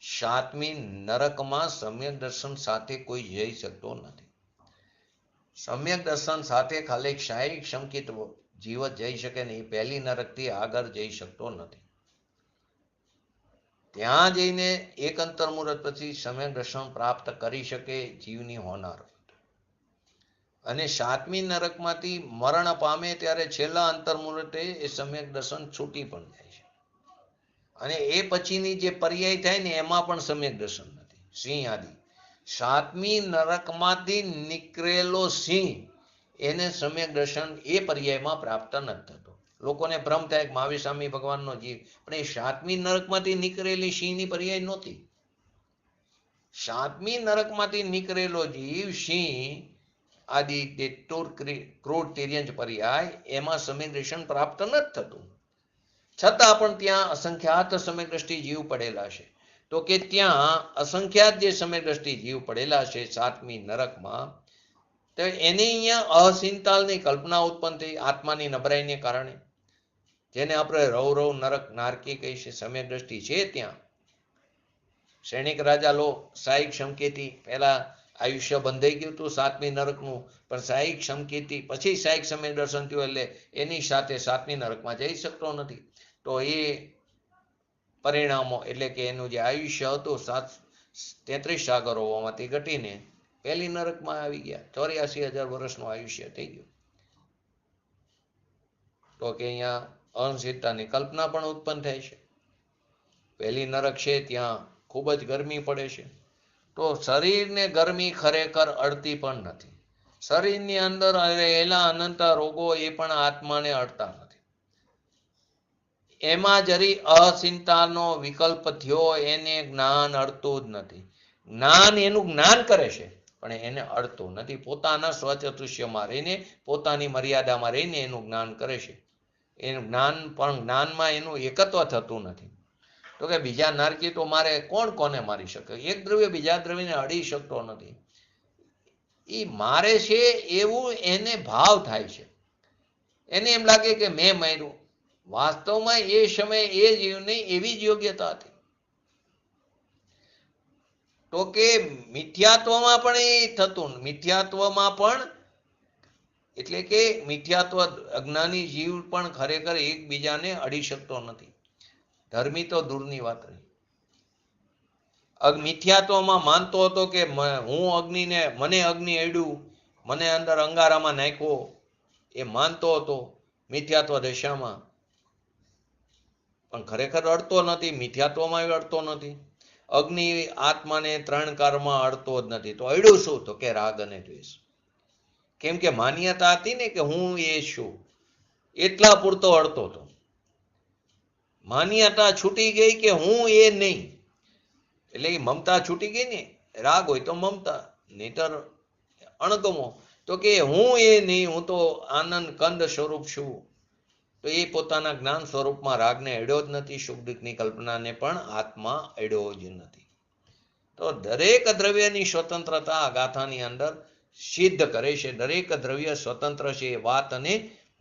7મી નરકમાં સમ્યક દર્શન સાથે કોઈ જઈ શકતો નથી. સમ્યક દર્શન સાથે ખાલી શારીરિક સંકિત જીવ જ જઈ શકે નહીં. પહેલી નરકથી આગળ જઈ શકતો નથી. ત્યાં જઈને એક અંતર્મુહૂર્ત પછી સમ્યક દર્શન પ્રાપ્ત કરી શકે જીવની હોનાર. અને 7મી નરકમાંથી મરણ પામે ત્યારે છેલ્લા અંતર્મુહૂર્તે એ સમ્યક દર્શન છૂટી પણ જાય છે. અને એ પછીની જે પર્યાય થાય ને એમાં પણ સમ્યક દર્શન નથી. સિંહ આદિ 7મી નરકમાંથી નીકળેલો સિંહ એને સમ્યક દર્શન એ પર્યાયમાં પ્રાપ્ત નથી થતો. લોકોને ભ્રમ થાય કે મહાવીર સ્વામી ભગવાનનો જીવ, પણ એ 7મી નરકમાંથી નીકળેલી સિંહની પર્યાય નહોતી. 7મી નરકમાંથી નીકળેલો જીવ સિંહ આદિ તે ક્રૂર તિર્યંચ પર્યાય એમાં સમ્યક દર્શન પ્રાપ્ત નથી થતું. છતાં પણ ત્યાં અસંખ્યાત સમ્યક દ્રષ્ટિ જીવ પડેલા છે. તો કે ત્યાં અસંખ્યાત જે સમ્યક દ્રષ્ટિ જીવ પડેલા છે 7મી નરકમાં, તો એની અહીંયા અસિંતાલની કલ્પના ઉત્પન્ન થઈ આત્માની નબળાઈને કારણે, જેને આપણે રૌરવ નરક નારકી કહી છે. સમ્યક દ્રષ્ટિ છે ત્યાં. સૈનિક રાજા લો સાહિક સંકેતી, પહેલા આયુષ્ય બંધાઈ ગયું હતું 7મી નરકનું, પણ સાહિક સંકેતી પછી સાહિક સમ્યક દર્શન થયું એટલે એની સાથે 7મી નરકમાં જઈ શકતો નથી. તો એ પરિણામો એટલે કે એનું જે આયુષ્ય હતું 33 સાગરોમાંથી ઘટીને પહેલી નરકમાં આવી ગયા. 84,000 વર્ષનું આયુષ્ય થઈ ગયું. તો કે અહીંયા અણસિદ્ધતાની કલ્પના પણ ઉત્પન્ન થાય છે. પહેલી નરક છે ત્યાં ખૂબ જ ગરમી પડે છે. તો શરીરને ગરમી ખરેખર અડતી પણ નથી. શરીરની અંદર રહેલા અનંત રોગો એ પણ આત્માને અડતા નથી. એમાં જરી અચિંતાનો વિકલ્પ થયો એને જ્ઞાન અડતું જ નથી. જ્ઞાન એનું જ્ઞાન કરે છે પણ એને અડતું નથી. પોતાના સ્વચતુષ્યમાં રહીને, પોતાની મર્યાદામાં રહીને એનું જ્ઞાન કરે છે. એનું જ્ઞાન પણ જ્ઞાનમાં એનું એકત્વ થતું નથી. તો કે બીજા નારકી તો મારે કોણ કોને મારી શકે? એક દ્રવ્ય બીજા દ્રવ્યને અડી શકતો નથી. એ મારે છે એવું એને ભાવ થાય છે. એને એમ લાગે કે મેં માર્યું. વાસ્તવમાં એ સમયે એ જીવની એવી જ યોગ્યતા હતી. તો કે મિથ્યાત્વમાં પણ એ થતું. મિથ્યાત્વમાં પણ એટલે કે મિથ્યાત્વ અજ્ઞાની જીવ પણ ખરેખર એકબીજાને અડી શકતો નથી. ધર્મી તો દૂરની વાત રહી. મિથ્યાત્વમાં માનતો હતો કે હું અગ્નિને મને અગ્નિ અડ્યું, મને અંદર અંગારામાં નાખ્યો, એ માનતો હતો મિથ્યાત્વ દશામાં. પણ ખરેખર અડતો નથી. મિથ્યાત્વમાં અડતો નથી. અગ્નિ આત્માને 3 કાળમાં અડતો જ નથી. તો અડ્યું શું? તો કે રાગ અને દ્વેષ. કેમ કે માન્યતા હતી ને કે હું એ છું, એટલા પૂરતો અડતો હતો. માન્યતા છૂટી ગઈ કે હું એ નહીં, એટલે કે મમતા છૂટી ગઈ ને. રાગ હોય તો મમતા, નહીતર અણગમો. તો કે હું એ નહીં, હું તો આનંદ કંદ સ્વરૂપ છું. તો એ પોતાના જ્ઞાન સ્વરૂપમાં રાગને અડ્યો જ નથી. સુખ દુઃખની કલ્પનાને પણ આત્મા અડ્યો જ નથી. તો દરેક દ્રવ્યની સ્વતંત્રતા આ ગાથાની અંદર સિદ્ધ કરે છે. દરેક દ્રવ્ય સ્વતંત્ર છે એ વાતને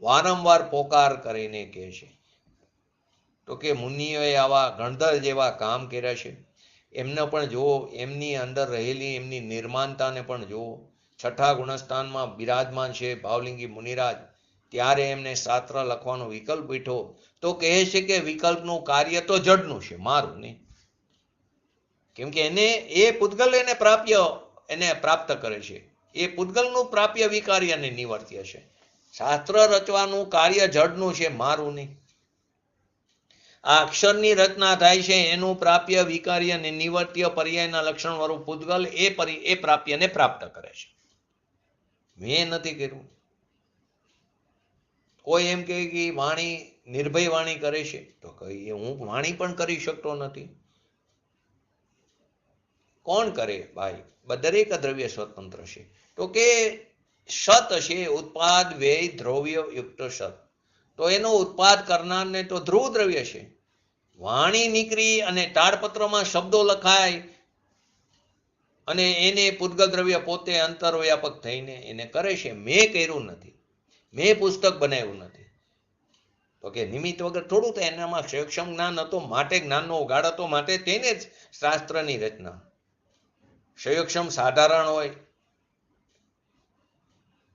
વારંવાર પોકાર કરીને કહે છે. તો કે મુનિઓએ આવા ગણધર જેવા કામ કર્યા છે. એમને પણ જુઓ, એમની અંદર રહેલી એમની નિર્માણતાને પણ જુઓ. 6ઠા ગુણસ્થાનમાં બિરાજમાન છે ભાવલિંગી મુનિરાજ. ત્યારે એમને શાસ્ત્ર લખવાનો વિકલ્પ બેઠો તો કહે છે કે વિકલ્પનું કાર્ય તો જડનું છે, મારું નહીં. કેમ કે એને એ પૂતગલ એને પ્રાપ્ત કરે છે. એ પૂતગલનું પ્રાપ્ય વિકાર્યને નિવર્ત્ય છે. શાસ્ત્ર રચવાનું કાર્ય જડનું છે, મારું નહીં. આ અક્ષરની રચના થાય છે, એનું પ્રાપ્ય વિકાર્ય અને નિવર્ત્ય પર્યાયના લક્ષણ વાળું પૂતગલ એ પ્રાપ્યને પ્રાપ્ત કરે છે. મેં નથી કર્યું. કોઈ એમ કહે કે વાણી નિર્ભય વાણી કરે છે, તો કહીએ હું વાણી પણ કરી શકતો નથી. કોણ કરે ભાઈ? દરેક દ્રવ્ય સ્વતંત્ર છે. તો કે સત છે, ઉત્પાદ વ્યય દ્રવ્ય યુક્ત સત. તો એનો ઉત્પાદ કરનારને તો ધ્રુવ દ્રવ્ય છે. વાણી નીકળી અને તાડપત્રમાં શબ્દો લખાય અને એને પૂતગલ દ્રવ્ય પોતે અંતરવ્યાપક થઈને એને કરે છે. મેં કર્યું નથી, મેં પુસ્તક બનાવ્યું નથી. તો કે નિમિત્ત વગર થોડું થાય. એનામાં સક્ષમ જ્ઞાન હતો, માટે જ્ઞાનનો ઉગાડ હતો, માટે તેને જ શાસ્ત્રની રચના. સયોક્ષમ સાધારણ હોય,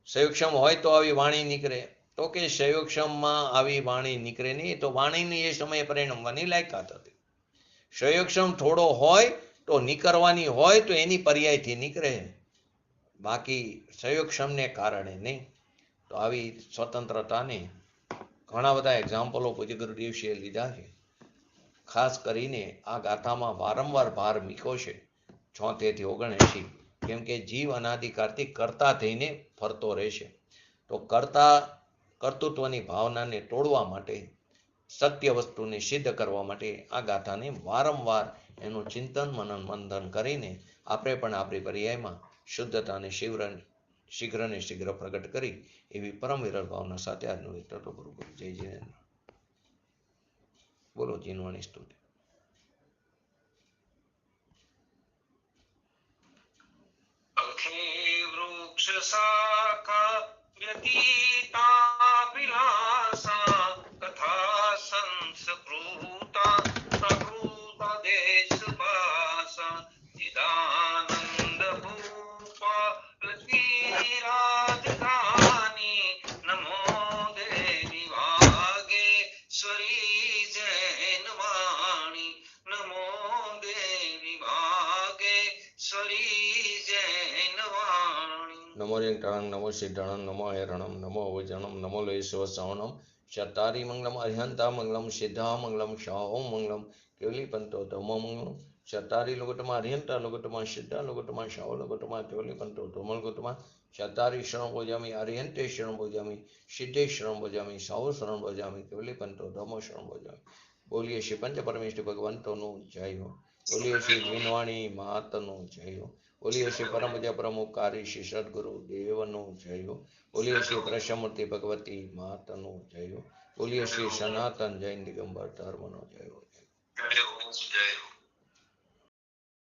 સયોક્ષમ હોય તો આવી વાણી નીકળે. તો કે સયોક્ષમમાં આવી વાણી નીકળે નહીં. તો વાણીની એ સમયે પરિણમવાની લાયકાત હતી. સયોક્ષમ થોડો હોય તો નીકળવાની હોય તો એની પર્યાયથી નીકળે, બાકી સયોક્ષમને કારણે નહીં. તો આવી સ્વતંત્રતાને ઘણા બધા એક્ઝામ્પલો પૂજ્ય ગુરુદેવશ્રીએ લીધા છે. ખાસ કરીને આ ગાથામાં વારંવાર ભાર મૂક્યો છે 76 થી 79. કેમ કે જીવ અનાદિકાળથી કરતા થઈને ફરતો રહેશે. તો કર્તૃત્વની ભાવનાને તોડવા માટે, સત્ય વસ્તુને સિદ્ધ કરવા માટે આ ગાથાને વારંવાર એનું ચિંતન મનન મંથન કરીને આપણે પણ આપણી પર્યાયમાં શુદ્ધતાને શીઘ્ર ને શીઘ્ર પ્રગટ કરી એવી પરમ વિરલ ભાવના સાથે આજનું એક તત્વ ગુરુ જય જિનેન્દ્ર. બોલો જીનવાણી સ્તુતિ. વૃક્ષ શાખા વ્યતીતાભિલાષા તથા સંસ્કૃતા પ્રકૃતા દેશભાષા ચિદાનંદ ભૂપા રાજધાની નમો દેવી વાગેશ્વરી જૈન વાણી નમો દેવી વાગેશ્વરી જૈન વાણી. નમો ટાણંગ નમો સિદ્ધાણં નમો હૈરણમ નમો વજનમ નમો લયેશ્વ શ્રવણમ ચતારી મંગલમ અર્હંતા મંગલમ સિદ્ધા મંગલમ શાહો મંગલમ કેવલી પંતો ધમો મંગલમ ચતારી લોગટમાં અર્હંતા લોગટમાં સિદ્ધા લોગટમાં શાહો લોગટમાં કેવલી પંતો ધમલ ગોટમાં ચતારી શરણ ભોજામી અર્હંતે શરણ ભોજામી સિદ્ધે શરણ ભોજામી શાહો શરણ ભોજામી કેવલી પંતો ધમો શરણ ભોજામી. બોલીએ શ્રી પંચ પરમેશ્વર ભગવંતોનું જય હો. બોલીએ શ્રી જીનવાણી માતનું જય હો. બોલીએ શ્રી પરમ પૂજ્ય પ્રમુખકારી શ્રી સદગુરુ દેવનું જય હો. બોલીએ શ્રી પ્રશમૂર્તિ ભગવતી માતનું જય હો. બોલીએ શ્રી સનાતન જૈન દિગંબર ધર્મનો જય હો. જય હો.